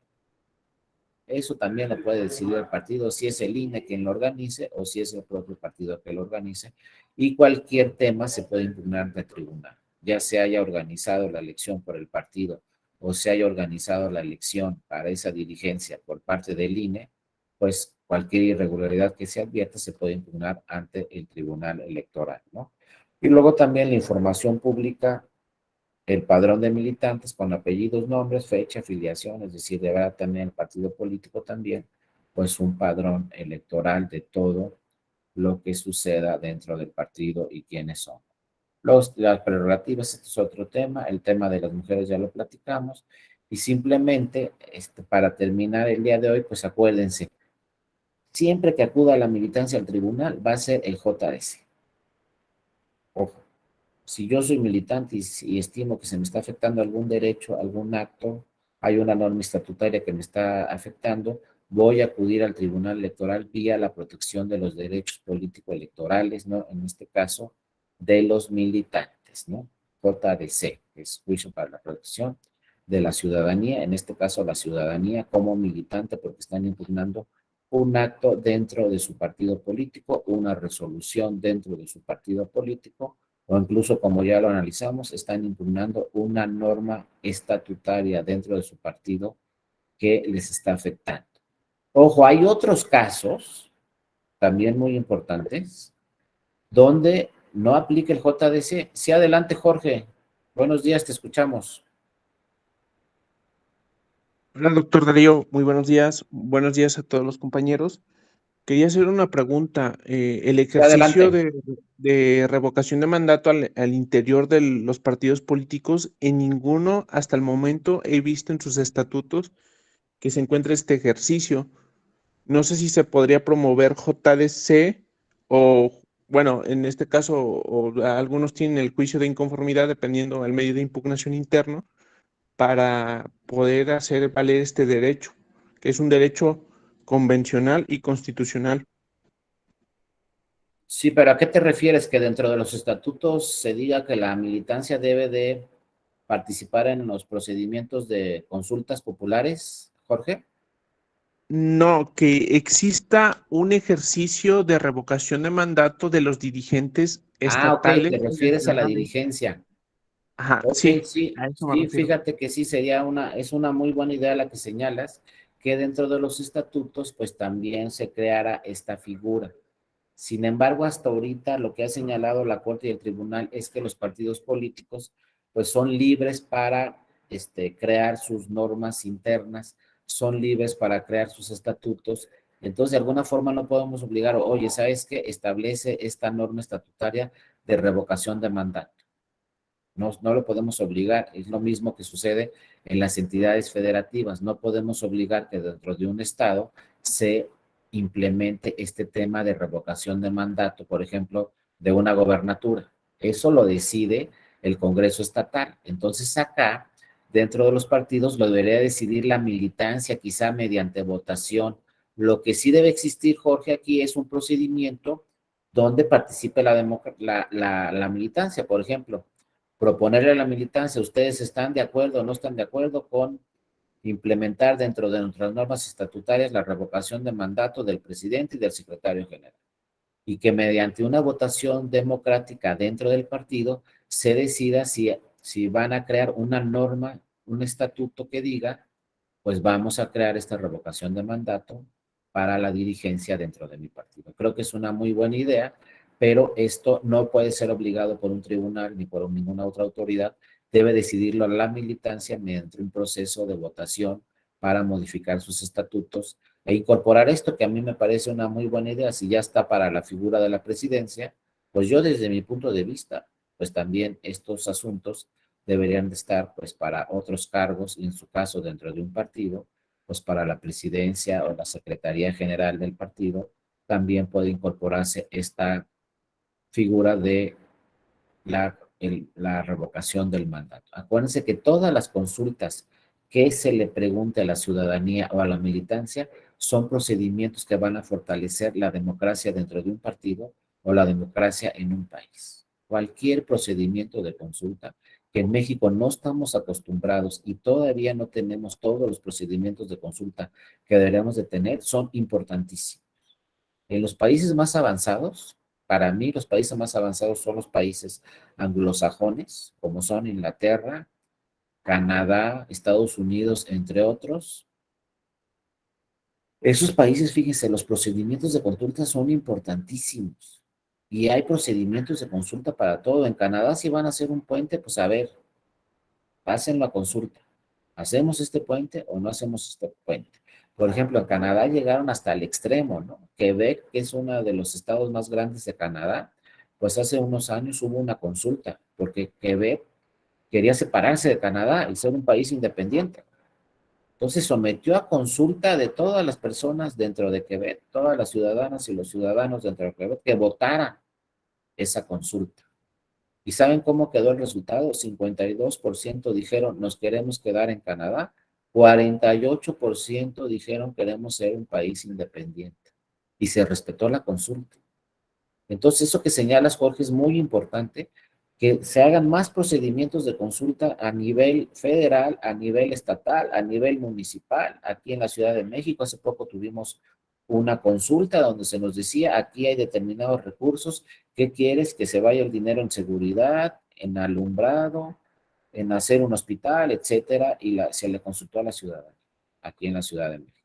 Eso también lo puede decidir el partido, si es el INE quien lo organice o si es el propio partido que lo organice. Y cualquier tema se puede impugnar ante el tribunal, ya se haya organizado la elección por el partido o se haya organizado la elección para esa dirigencia por parte del INE, pues cualquier irregularidad que se advierta se puede impugnar ante el tribunal electoral, ¿no? Y luego también la información pública, el padrón de militantes con apellidos, nombres, fecha, afiliación, es decir, deberá tener el partido político también, pues un padrón electoral de todo lo que suceda dentro del partido y quiénes son. Las prerrogativas, este es otro tema, el tema de las mujeres ya lo platicamos, y simplemente, para terminar el día de hoy, pues acuérdense, siempre que acuda la militancia al tribunal va a ser el JS. Ojo, si yo soy militante y estimo que se me está afectando algún derecho, algún acto, hay una norma estatutaria que me está afectando, voy a acudir al Tribunal Electoral vía la protección de los derechos político-electorales, ¿no? En este caso, de los militantes, ¿no? JDC, que es Juicio para la Protección de la Ciudadanía, en este caso la ciudadanía como militante, porque están impugnando un acto dentro de su partido político, una resolución dentro de su partido político, o incluso, como ya lo analizamos, están impugnando una norma estatutaria dentro de su partido que les está afectando. Ojo, hay otros casos también muy importantes donde no aplica el JDC. Sí, adelante, Jorge. Buenos días, te escuchamos. Hola, doctor Darío, muy buenos días. Buenos días a todos los compañeros. Quería hacer una pregunta. El Sí, ejercicio adelante. de revocación de mandato al interior de los partidos políticos, en ninguno hasta el momento he visto en sus estatutos que se encuentre este ejercicio. No sé si se podría promover JDC o, bueno, en este caso, algunos tienen el juicio de inconformidad dependiendo del medio de impugnación interno para poder hacer valer este derecho, que es un derecho convencional y constitucional. Sí, pero ¿a qué te refieres? ¿Que dentro de los estatutos se diga que la militancia debe de participar en los procedimientos de consultas populares, Jorge? No, que exista un ejercicio de revocación de mandato de los dirigentes Ah, ok, estatales te refieres a la nacionalmente. dirigencia. Ajá, Ok, sí, sí, a eso me sí, refiero. fíjate que sí sería es una muy buena idea la que señalas, que dentro de los estatutos pues también se creara esta figura. Sin embargo, hasta ahorita lo que ha señalado la Corte y el Tribunal es que los partidos políticos pues son libres para crear sus normas internas, son libres para crear sus estatutos. Entonces, de alguna forma no podemos obligar, oye, ¿sabes qué? Establece esta norma estatutaria de revocación de mandato. No, no lo podemos obligar, es lo mismo que sucede en las entidades federativas. No podemos obligar que dentro de un estado se implemente este tema de revocación de mandato, por ejemplo, de una gobernatura. Eso lo decide el Congreso estatal. Entonces acá dentro de los partidos lo debería decidir la militancia, quizá mediante votación. Lo que sí debe existir, Jorge, aquí es un procedimiento donde participe la militancia. Por ejemplo, proponerle a la militancia, ¿ustedes están de acuerdo o no están de acuerdo con implementar dentro de nuestras normas estatutarias la revocación de mandato del presidente y del secretario general? Y que mediante una votación democrática dentro del partido se decida si van a crear una norma, un estatuto que diga, pues vamos a crear esta revocación de mandato para la dirigencia dentro de mi partido. Creo que es una muy buena idea, pero esto no puede ser obligado por un tribunal ni por ninguna otra autoridad. Debe decidirlo la militancia mediante un proceso de votación para modificar sus estatutos e incorporar esto, que a mí me parece una muy buena idea. Si ya está para la figura de la presidencia, pues yo desde mi punto de vista, pues también estos asuntos deberían de estar pues para otros cargos y en su caso dentro de un partido, pues para la presidencia o la secretaría general del partido, también puede incorporarse esta figura de la revocación del mandato. Acuérdense que todas las consultas que se le pregunte a la ciudadanía o a la militancia son procedimientos que van a fortalecer la democracia dentro de un partido o la democracia en un país. Cualquier procedimiento de consulta que en México no estamos acostumbrados y todavía no tenemos todos los procedimientos de consulta que deberíamos de tener, son importantísimos. En los países más avanzados, para mí los países más avanzados son los países anglosajones, como son Inglaterra, Canadá, Estados Unidos, entre otros. Esos países, fíjense, los procedimientos de consulta son importantísimos y hay procedimientos de consulta para todo. En Canadá, si van a hacer un puente, pues a ver, pasen la consulta. ¿Hacemos este puente o no hacemos este puente? Por ejemplo, en Canadá llegaron hasta el extremo, ¿no? Quebec, que es uno de los estados más grandes de Canadá, pues hace unos años hubo una consulta, porque Quebec quería separarse de Canadá y ser un país independiente. Entonces sometió a consulta de todas las personas dentro de Quebec, todas las ciudadanas y los ciudadanos dentro de Quebec, que votaran esa consulta. ¿Y saben cómo quedó el resultado? 52% dijeron nos queremos quedar en Canadá, 48% dijeron queremos ser un país independiente. Y se respetó la consulta. Entonces, eso que señalas, Jorge, es muy importante, que se hagan más procedimientos de consulta a nivel federal, a nivel estatal, a nivel municipal. Aquí en la Ciudad de México, hace poco tuvimos una consulta donde se nos decía, aquí hay determinados recursos, ¿qué quieres? Que se vaya el dinero en seguridad, en alumbrado, en hacer un hospital, etcétera, y se le consultó a la ciudadanía, aquí en la Ciudad de México.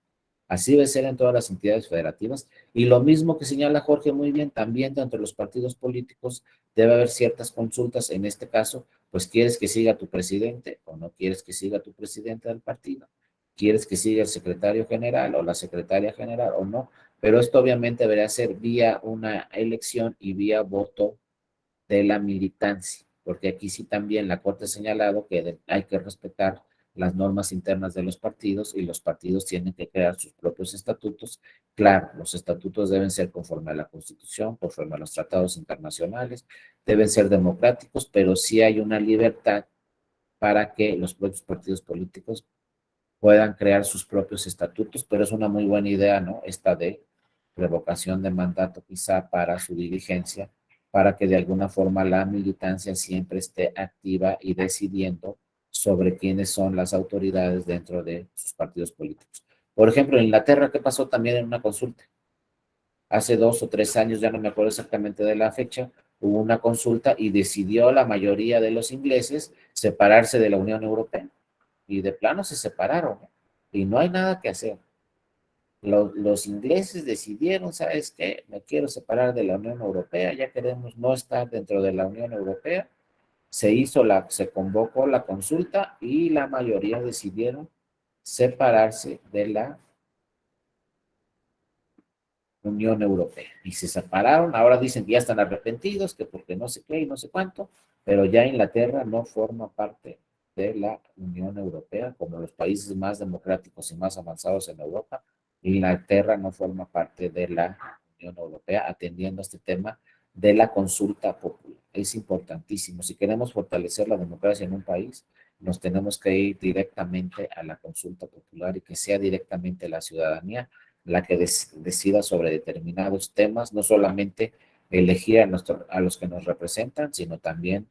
Así debe ser en todas las entidades federativas. Y lo mismo que señala Jorge muy bien, también dentro de los partidos políticos debe haber ciertas consultas. En este caso, pues ¿quieres que siga tu presidente o no quieres que siga tu presidente del partido? ¿Quieres que siga el secretario general o la secretaria general o no? Pero esto obviamente debería ser vía una elección y vía voto de la militancia, porque aquí sí también la Corte ha señalado que hay que respetar las normas internas de los partidos y los partidos tienen que crear sus propios estatutos. Claro, los estatutos deben ser conforme a la Constitución, conforme a los tratados internacionales, deben ser democráticos, pero sí hay una libertad para que los propios partidos políticos puedan crear sus propios estatutos, pero es una muy buena idea, ¿no? Esta de revocación de mandato quizá para su dirigencia, para que de alguna forma la militancia siempre esté activa y decidiendo sobre quiénes son las autoridades dentro de sus partidos políticos. Por ejemplo, en Inglaterra, ¿qué pasó también en una consulta? Hace 2 o 3 años, ya no me acuerdo exactamente de la fecha, hubo una consulta y decidió la mayoría de los ingleses separarse de la Unión Europea. Y de plano se separaron, ¿eh? Y no hay nada que hacer. Los ingleses decidieron, ¿sabes qué? Me quiero separar de la Unión Europea, ya queremos no estar dentro de la Unión Europea. Se convocó la consulta y la mayoría decidieron separarse de la Unión Europea. Y se separaron, ahora dicen que ya están arrepentidos, que porque no sé qué y no sé cuánto, pero ya Inglaterra no forma parte de la Unión Europea, como los países más democráticos y más avanzados en Europa. Inglaterra no forma parte de la Unión Europea, atendiendo a este tema de la consulta popular. Es importantísimo. Si queremos fortalecer la democracia en un país, nos tenemos que ir directamente a la consulta popular y que sea directamente la ciudadanía la que decida sobre determinados temas, no solamente elegir a los que nos representan, sino también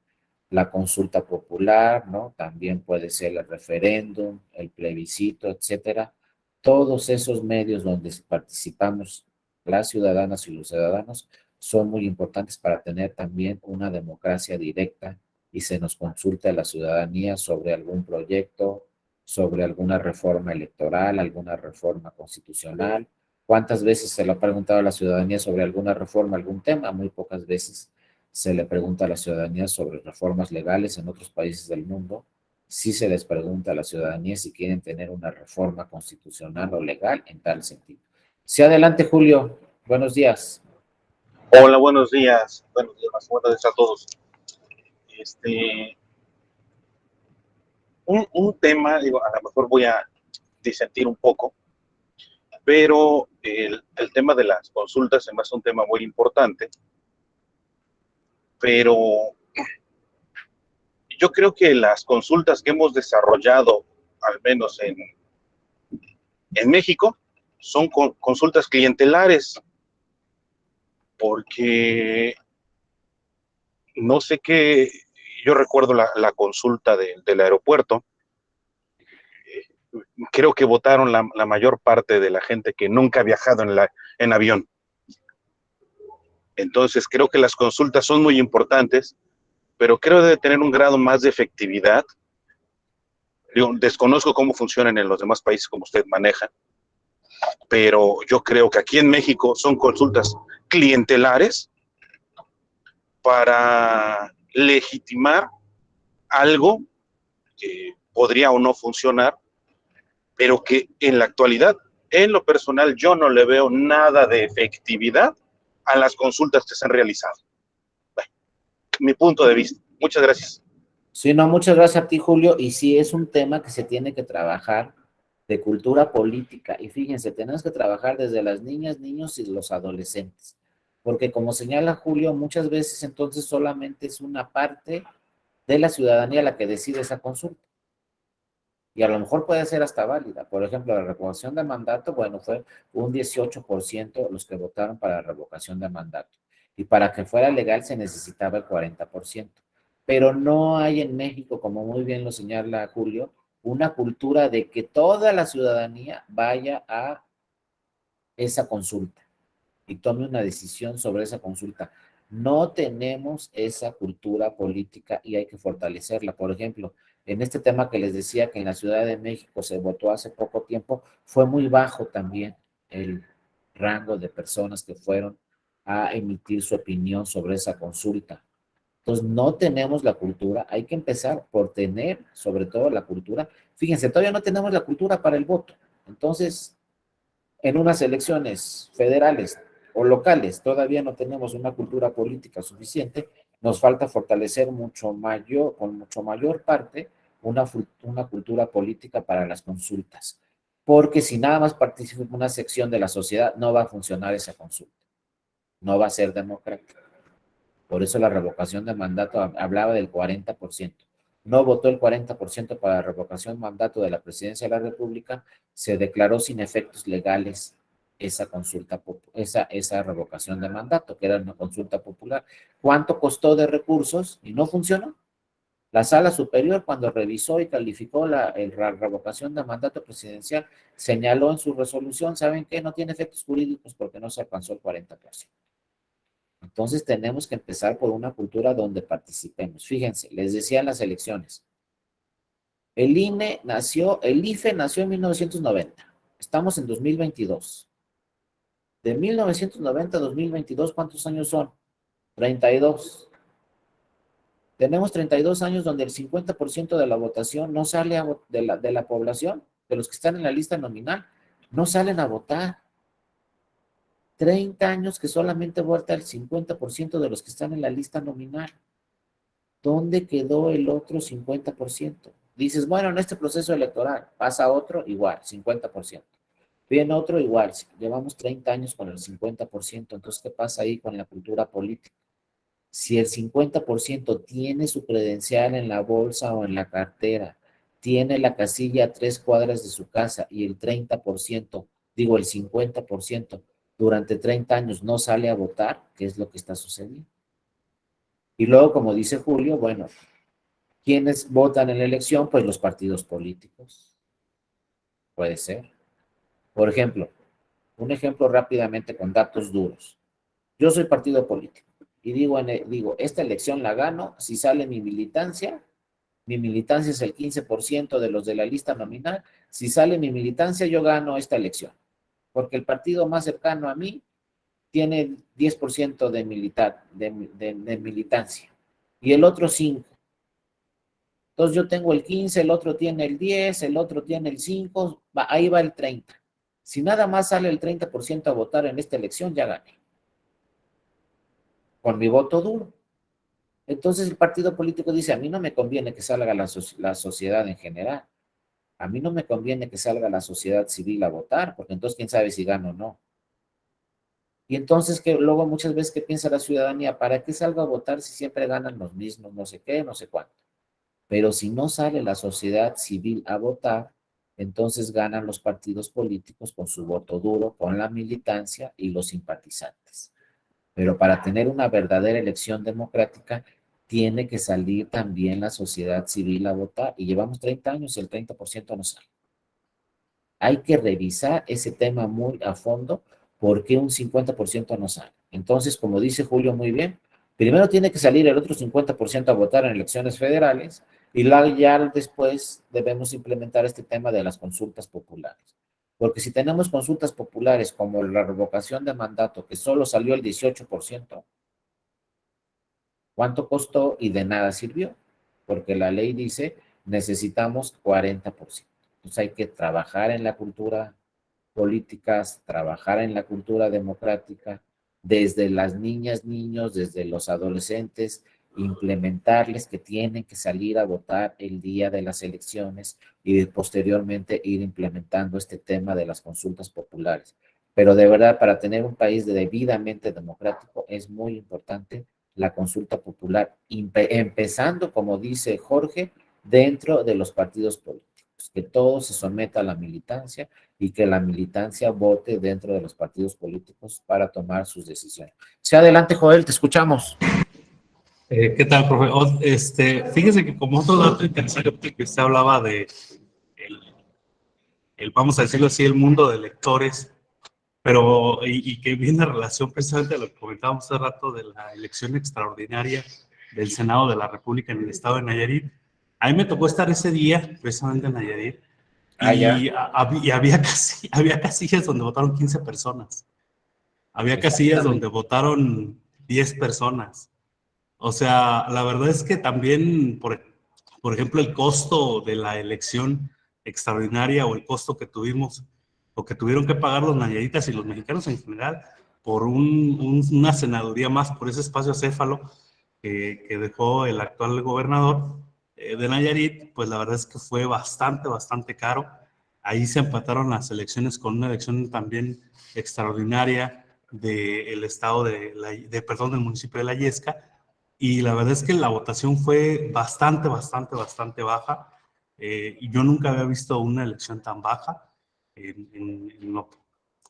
la consulta popular, ¿no? También puede ser el referéndum, el plebiscito, etcétera. Todos esos medios donde participamos las ciudadanas y los ciudadanos son muy importantes para tener también una democracia directa y se nos consulte a la ciudadanía sobre algún proyecto, sobre alguna reforma electoral, alguna reforma constitucional. ¿Cuántas veces se le ha preguntado a la ciudadanía sobre alguna reforma, algún tema? Muy pocas veces se le pregunta a la ciudadanía sobre reformas legales en otros países del mundo. Sí se les pregunta a la ciudadanía si quieren tener una reforma constitucional o legal en tal sentido. Sí, adelante, Julio. Buenos días. Hola, buenos días. Buenos días a todos. Este, un tema, digo, a lo mejor voy a disentir un poco, pero el tema de las consultas se me hace un tema muy importante, pero yo creo que las consultas que hemos desarrollado, al menos en México, son consultas clientelares, porque no sé qué, yo recuerdo la consulta del aeropuerto. Creo que votaron la mayor parte de la gente que nunca ha viajado en avión. Entonces, creo que las consultas son muy importantes, pero creo que debe tener un grado más de efectividad. Yo desconozco cómo funcionan en los demás países como usted maneja, pero yo creo que aquí en México son consultas clientelares para legitimar algo que podría o no funcionar, pero que en la actualidad, en lo personal, yo no le veo nada de efectividad a las consultas que se han realizado. Bueno, mi punto de vista. Muchas gracias. Sí, no, muchas gracias a ti, Julio. Y sí, es un tema que se tiene que trabajar de cultura política. Y fíjense, tenemos que trabajar desde las niñas, niños y los adolescentes. Porque como señala Julio, muchas veces entonces solamente es una parte de la ciudadanía la que decide esa consulta. Y a lo mejor puede ser hasta válida. Por ejemplo, la revocación de mandato, bueno, fue un 18% los que votaron para la revocación de mandato. Y para que fuera legal se necesitaba el 40%. Pero no hay en México, como muy bien lo señala Julio, una cultura de que toda la ciudadanía vaya a esa consulta y tome una decisión sobre esa consulta. No tenemos esa cultura política y hay que fortalecerla. Por ejemplo, en este tema que les decía que en la Ciudad de México se votó hace poco tiempo, fue muy bajo también el rango de personas que fueron a emitir su opinión sobre esa consulta. Entonces, no tenemos la cultura, hay que empezar por tener sobre todo la cultura. Fíjense, todavía no tenemos la cultura para el voto. Entonces, en unas elecciones federales o locales todavía no tenemos una cultura política suficiente, nos falta fortalecer con mucho mayor parte una cultura política para las consultas, porque si nada más participa una sección de la sociedad, no va a funcionar esa consulta, no va a ser democrática. Por eso la revocación de mandato hablaba del 40%. No votó el 40% para la revocación de mandato de la presidencia de la República, se declaró sin efectos legales esa consulta, esa revocación de mandato, que era una consulta popular. ¿Cuánto costó de recursos? Y no funcionó. La Sala Superior, cuando revisó y calificó la revocación de mandato presidencial, señaló en su resolución, ¿saben qué? No tiene efectos jurídicos porque no se alcanzó el 40%. Entonces tenemos que empezar por una cultura donde participemos. Fíjense, les decía en las elecciones, el IFE nació en 1990. Estamos en 2022. De 1990 a 2022, ¿cuántos años son? 32. Tenemos 32 años donde el 50% de la votación no sale de la población, de los que están en la lista nominal, no salen a votar. 30 años que solamente vota el 50% de los que están en la lista nominal. ¿Dónde quedó el otro 50%? Dices, bueno, en este proceso electoral pasa otro, igual, 50%. Viene otro, igual, llevamos 30 años con el 50%, entonces, ¿qué pasa ahí con la cultura política? Si el 50% tiene su credencial en la bolsa o en la cartera, tiene la casilla a 3 cuadras de su casa y el 30%, digo el 50%, durante 30 años no sale a votar, ¿qué es lo que está sucediendo? Y luego, como dice Julio, bueno, ¿quiénes votan en la elección? Pues los partidos políticos. Puede ser. Por ejemplo, un ejemplo rápidamente con datos duros. Yo soy partido político y digo, esta elección la gano si sale mi militancia es el 15% de los de la lista nominal, si sale mi militancia yo gano esta elección, porque el partido más cercano a mí tiene 10% de militancia y el otro 5%. Entonces yo tengo el 15, el otro tiene el 10, el otro tiene el 5, ahí va el 30. Si nada más sale el 30% a votar en esta elección, ya gané. Con mi voto duro. Entonces el partido político dice, a mí no me conviene que salga la sociedad en general. A mí no me conviene que salga la sociedad civil a votar, porque entonces quién sabe si gano o no. Y entonces que luego muchas veces que piensa la ciudadanía, ¿para qué salgo a votar si siempre ganan los mismos, no sé qué, no sé cuánto? Pero si no sale la sociedad civil a votar, entonces ganan los partidos políticos con su voto duro, con la militancia y los simpatizantes. Pero para tener una verdadera elección democrática, tiene que salir también la sociedad civil a votar. Y llevamos 30 años y el 30% no sale. Hay que revisar ese tema muy a fondo, porque un 50% no sale. Entonces, como dice Julio muy bien, primero tiene que salir el otro 50% a votar en elecciones federales y ya después debemos implementar este tema de las consultas populares. Porque si tenemos consultas populares como la revocación de mandato, que solo salió el 18%, ¿cuánto costó? Y de nada sirvió, porque la ley dice necesitamos 40%. Entonces hay que trabajar en la cultura políticas, trabajar en la cultura democrática, desde las niñas, niños, desde los adolescentes, implementarles que tienen que salir a votar el día de las elecciones y posteriormente ir implementando este tema de las consultas populares. Pero de verdad, para tener un país debidamente democrático es muy importante la consulta popular, empezando, como dice Jorge, dentro de los partidos políticos, que todo se someta a la militancia y que la militancia vote dentro de los partidos políticos para tomar sus decisiones. Sí, adelante, Joel, te escuchamos. ¿Qué tal, profe? Fíjese que como otro dato interesante que usted hablaba de vamos a decirlo así, el mundo de lectores, pero y que viene en relación precisamente a lo que comentábamos hace rato de la elección extraordinaria del Senado de la República en el estado de Nayarit. A mí me tocó estar ese día precisamente en Nayarit y había casillas donde votaron 15 personas. Había casillas donde votaron 10 personas. O sea, la verdad es que también, por ejemplo, el costo de la elección extraordinaria o el costo que tuvimos o que tuvieron que pagar los nayaritas y los mexicanos en general por una senaduría más, por ese espacio acéfalo que dejó el actual gobernador de Nayarit, pues la verdad es que fue bastante caro. Ahí se empataron las elecciones con una elección también extraordinaria del estado del municipio de La Yesca. Y la verdad es que la votación fue bastante baja. Y yo nunca había visto una elección tan baja en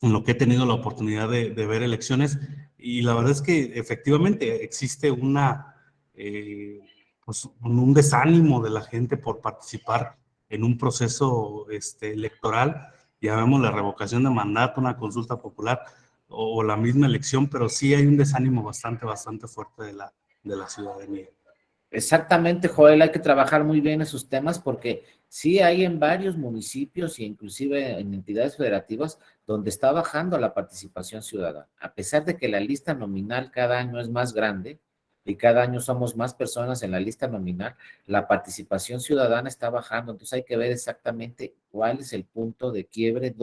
lo que he tenido la oportunidad de ver elecciones. Y la verdad es que efectivamente existe pues un desánimo de la gente por participar en un proceso electoral. Ya vemos la revocación de mandato, una consulta popular o la misma elección, pero sí hay un desánimo bastante fuerte de la ciudadanía. Exactamente, Joel, hay que trabajar muy bien esos temas porque sí hay en varios municipios e inclusive en entidades federativas donde está bajando la participación ciudadana. A pesar de que la lista nominal cada año es más grande y cada año somos más personas en la lista nominal, la participación ciudadana está bajando. Entonces hay que ver exactamente cuál es el punto de quiebre,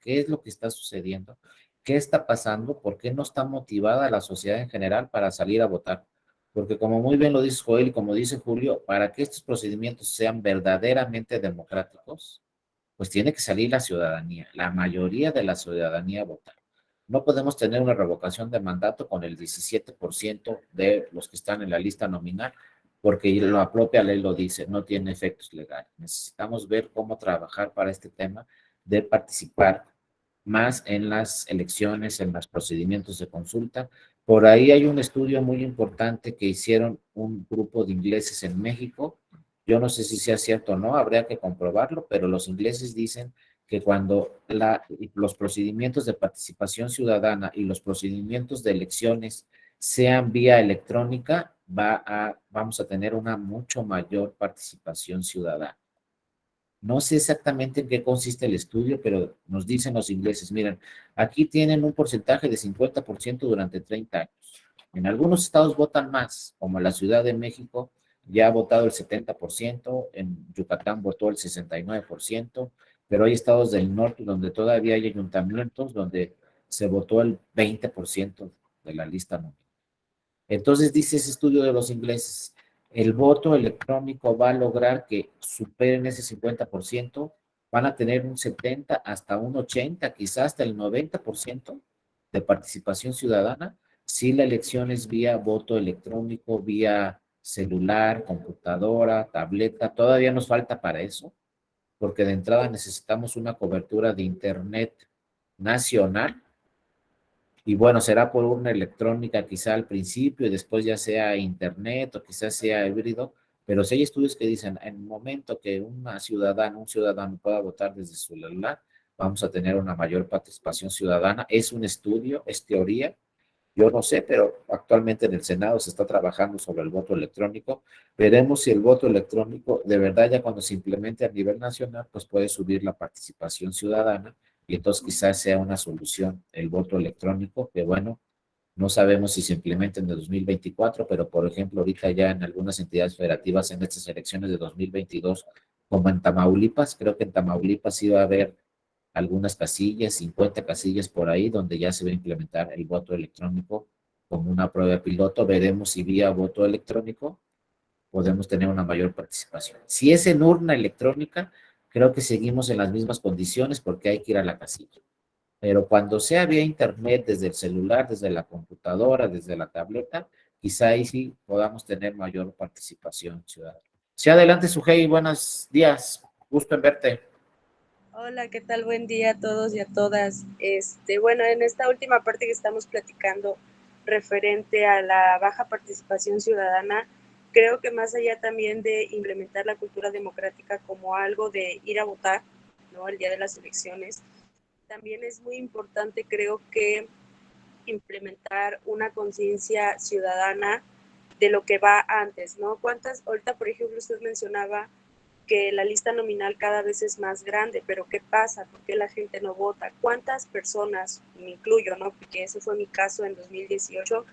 qué es lo que está sucediendo, qué está pasando, por qué no está motivada la sociedad en general para salir a votar. Porque como muy bien lo dice Joel y como dice Julio, para que estos procedimientos sean verdaderamente democráticos, pues tiene que salir la ciudadanía, la mayoría de la ciudadanía a votar. No podemos tener una revocación de mandato con el 17% de los que están en la lista nominal, porque la propia ley lo dice, no tiene efectos legales. Necesitamos ver cómo trabajar para este tema de participar más en las elecciones, en los procedimientos de consulta. Por ahí hay un estudio muy importante que hicieron un grupo de ingleses en México. Yo no sé si sea cierto o no, habría que comprobarlo, pero los ingleses dicen que cuando los procedimientos de participación ciudadana y los procedimientos de elecciones sean vía electrónica, vamos a tener una mucho mayor participación ciudadana. No sé exactamente en qué consiste el estudio, pero nos dicen los ingleses, miren, aquí tienen un porcentaje de 50% durante 30 años. En algunos estados votan más, como en la Ciudad de México ya ha votado el 70%, en Yucatán votó el 69%, pero hay estados del norte donde todavía hay ayuntamientos donde se votó el 20% de la lista nominal. Entonces dice ese estudio de los ingleses, el voto electrónico va a lograr que superen ese 50%, van a tener un 70 hasta un 80, quizás hasta el 90% de participación ciudadana, si la elección es vía voto electrónico, vía celular, computadora, tableta. Todavía nos falta para eso, porque de entrada necesitamos una cobertura de internet nacional. Y bueno, será por urna electrónica quizá al principio y después ya sea internet o quizás sea híbrido, pero si hay estudios que dicen en el momento que un ciudadano pueda votar desde su celular, vamos a tener una mayor participación ciudadana. Es un estudio, es teoría, yo no sé, pero actualmente en el Senado se está trabajando sobre el voto electrónico. Veremos si el voto electrónico, de verdad, ya cuando se implemente a nivel nacional, pues puede subir la participación ciudadana y entonces quizás sea una solución el voto electrónico, que bueno, no sabemos si se implementa en el 2024, pero por ejemplo, ahorita ya en algunas entidades federativas en estas elecciones de 2022, como en Tamaulipas, creo que en Tamaulipas iba a haber algunas casillas, 50 casillas por ahí, donde ya se va a implementar el voto electrónico como una prueba piloto. Veremos si vía voto electrónico podemos tener una mayor participación. Si es en urna electrónica, creo que seguimos en las mismas condiciones porque hay que ir a la casilla. Pero cuando sea vía internet, desde el celular, desde la computadora, desde la tableta, quizá ahí sí podamos tener mayor participación ciudadana. Sí, adelante, Sujei, buenos días, gusto en verte. Hola, ¿qué tal? Buen día a todos y a todas. Bueno, en esta última parte que estamos platicando referente a la baja participación ciudadana, creo que más allá también de implementar la cultura democrática como algo de ir a votar, ¿no? El día de las elecciones, también es muy importante, creo que implementar una conciencia ciudadana de lo que va antes, ¿no? Ahorita, por ejemplo, usted mencionaba que la lista nominal cada vez es más grande, pero ¿qué pasa? ¿Por qué la gente no vota? ¿Cuántas personas, me incluyo, ¿no? Porque ese fue mi caso en 2018,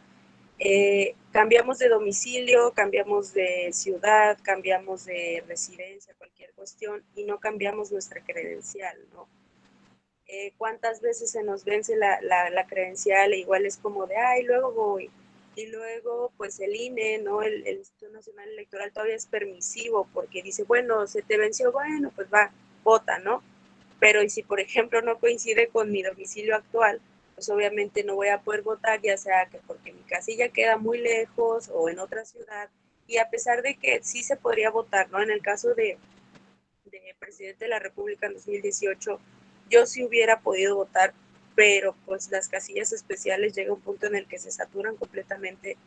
cambiamos de domicilio, cambiamos de ciudad, cambiamos de residencia, cualquier cuestión, y no cambiamos nuestra credencial, ¿no? ¿Cuántas veces se nos vence la credencial? E igual es como de, ay, luego voy. Y luego, pues el INE, ¿no? El Instituto Nacional Electoral todavía es permisivo porque dice, bueno, se te venció, bueno, pues va, vota, ¿no? Pero y si, por ejemplo, no coincide con mi domicilio actual, pues obviamente no voy a poder votar, ya sea que porque mi casilla queda muy lejos o en otra ciudad. Y a pesar de que sí se podría votar, ¿no? En el caso de presidente de la República en 2018, yo sí hubiera podido votar, pero pues las casillas especiales llega un punto en el que se saturan completamente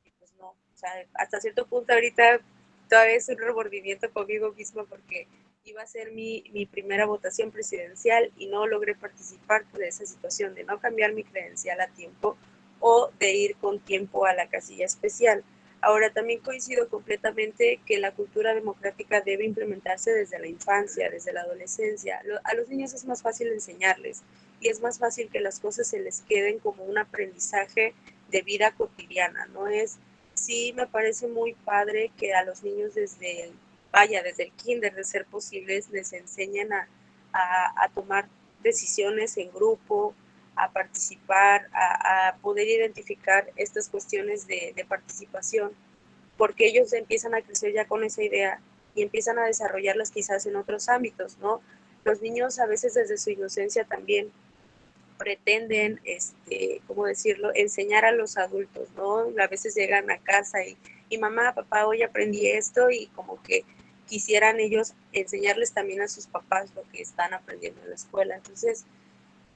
y pues no, o sea, hasta cierto punto ahorita todavía es un remordimiento conmigo mismo porque iba a ser mi primera votación presidencial y no logré participar de esa situación de no cambiar mi credencial a tiempo o de ir con tiempo a la casilla especial. Ahora, también coincido completamente que la cultura democrática debe implementarse desde la infancia, desde la adolescencia. A los niños es más fácil enseñarles y es más fácil que las cosas se les queden como un aprendizaje de vida cotidiana, ¿no? Sí me parece muy padre que a los niños desde el kinder, de ser posibles, les enseñen a tomar decisiones en grupo, a participar, a poder identificar estas cuestiones de participación, porque ellos empiezan a crecer ya con esa idea y empiezan a desarrollarlas quizás en otros ámbitos, ¿no? Los niños a veces desde su inocencia también pretenden, ¿cómo decirlo?, enseñar a los adultos, ¿no? A veces llegan a casa y y mamá, papá, hoy aprendí esto, y como que quisieran ellos enseñarles también a sus papás lo que están aprendiendo en la escuela. Entonces,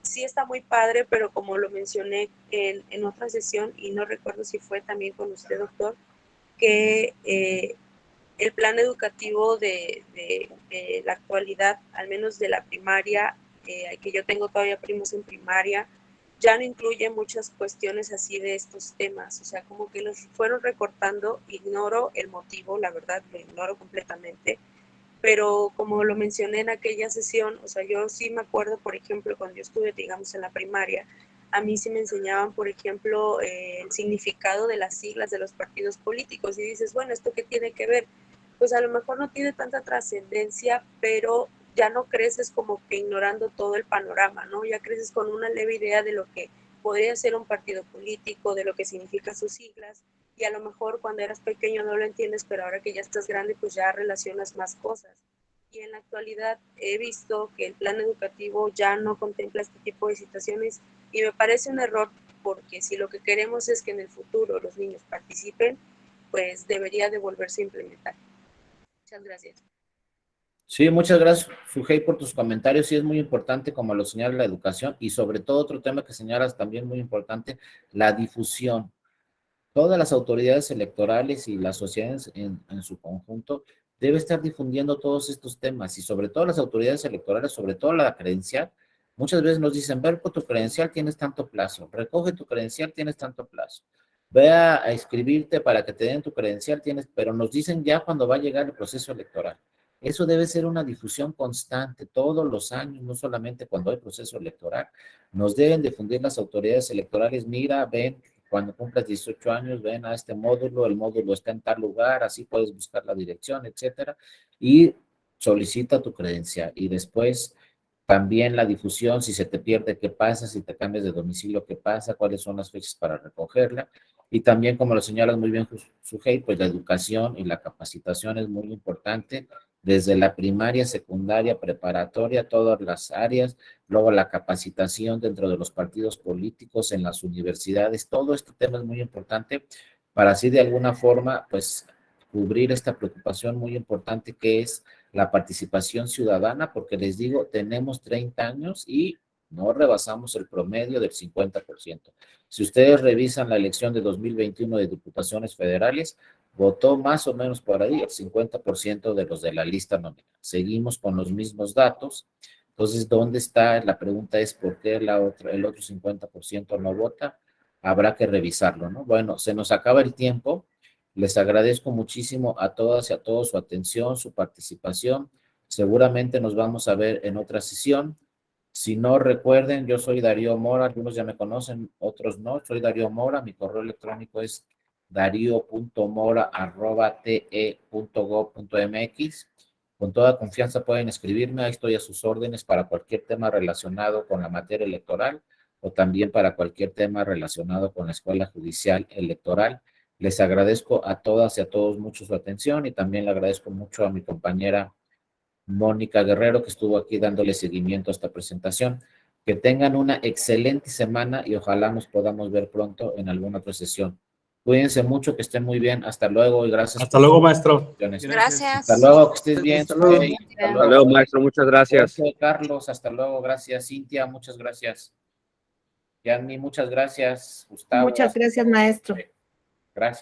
sí está muy padre, pero como lo mencioné en otra sesión, y no recuerdo si fue también con usted, doctor, que el plan educativo de la actualidad, al menos de la primaria, que yo tengo todavía primos en primaria, ya no incluye muchas cuestiones así de estos temas, o sea, como que los fueron recortando. Ignoro el motivo, la verdad, lo ignoro completamente, pero como lo mencioné en aquella sesión, o sea, yo sí me acuerdo, por ejemplo, cuando yo estuve, digamos, en la primaria, a mí sí me enseñaban, por ejemplo, el significado de las siglas de los partidos políticos, y dices, bueno, ¿esto qué tiene que ver? Pues a lo mejor no tiene tanta trascendencia, pero ya no creces como que ignorando todo el panorama, ¿no? Ya creces con una leve idea de lo que podría ser un partido político, de lo que significan sus siglas, y a lo mejor cuando eras pequeño no lo entiendes, pero ahora que ya estás grande, pues ya relacionas más cosas. Y en la actualidad he visto que el plan educativo ya no contempla este tipo de situaciones, y me parece un error, porque si lo que queremos es que en el futuro los niños participen, pues debería de volverse a implementar. Muchas gracias. Sí, muchas gracias, Sujei, por tus comentarios. Sí, es muy importante, como lo señala la educación, y sobre todo otro tema que señalas también muy importante, la difusión. Todas las autoridades electorales y las sociedades en su conjunto debe estar difundiendo todos estos temas, y sobre todo las autoridades electorales, sobre todo la credencial. Muchas veces nos dicen, ver por tu credencial tienes tanto plazo, recoge tu credencial tienes tanto plazo, ve a inscribirte para que te den tu credencial tienes, pero nos dicen ya cuando va a llegar el proceso electoral. Eso debe ser una difusión constante todos los años, no solamente cuando hay proceso electoral. Nos deben difundir las autoridades electorales, mira, ven, cuando cumplas 18 años, ven a este módulo, el módulo está en tal lugar, así puedes buscar la dirección, etcétera, y solicita tu credencial. Y después también la difusión, si se te pierde, qué pasa, si te cambias de domicilio, qué pasa, cuáles son las fechas para recogerla. Y también, como lo señalas muy bien, Sujei, pues la educación y la capacitación es muy importante, desde la primaria, secundaria, preparatoria, todas las áreas, luego la capacitación dentro de los partidos políticos, en las universidades. Todo este tema es muy importante para así de alguna forma, pues, cubrir esta preocupación muy importante que es la participación ciudadana, porque les digo, tenemos 30 años y no rebasamos el promedio del 50%. Si ustedes revisan la elección de 2021 de diputaciones federales, votó más o menos por ahí el 50% de los de la lista nominal. Seguimos con los mismos datos. Entonces, ¿dónde está? La pregunta es, ¿por qué el otro 50% no vota? Habrá que revisarlo, ¿no? Bueno, se nos acaba el tiempo. Les agradezco muchísimo a todas y a todos su atención, su participación. Seguramente nos vamos a ver en otra sesión. Si no recuerden, yo soy Darío Mora, algunos ya me conocen, otros no. Soy Darío Mora, mi correo electrónico es dario.mora@te.gov.mx. Con toda confianza pueden escribirme, ahí estoy a sus órdenes para cualquier tema relacionado con la materia electoral o también para cualquier tema relacionado con la Escuela Judicial Electoral. Les agradezco a todas y a todos mucho su atención, y también le agradezco mucho a mi compañera Mónica Guerrero, que estuvo aquí dándole seguimiento a esta presentación. Que tengan una excelente semana y ojalá nos podamos ver pronto en alguna otra sesión. Cuídense mucho, que estén muy bien. Hasta luego y gracias. Hasta luego, maestro. Gracias. Hasta luego, que estés bien. Hasta luego. Hasta Hasta luego, maestro. Muchas gracias. Carlos, hasta luego. Gracias. Cintia, muchas gracias. Yanni, muchas gracias. Gustavo. Muchas gracias, maestro. Gracias.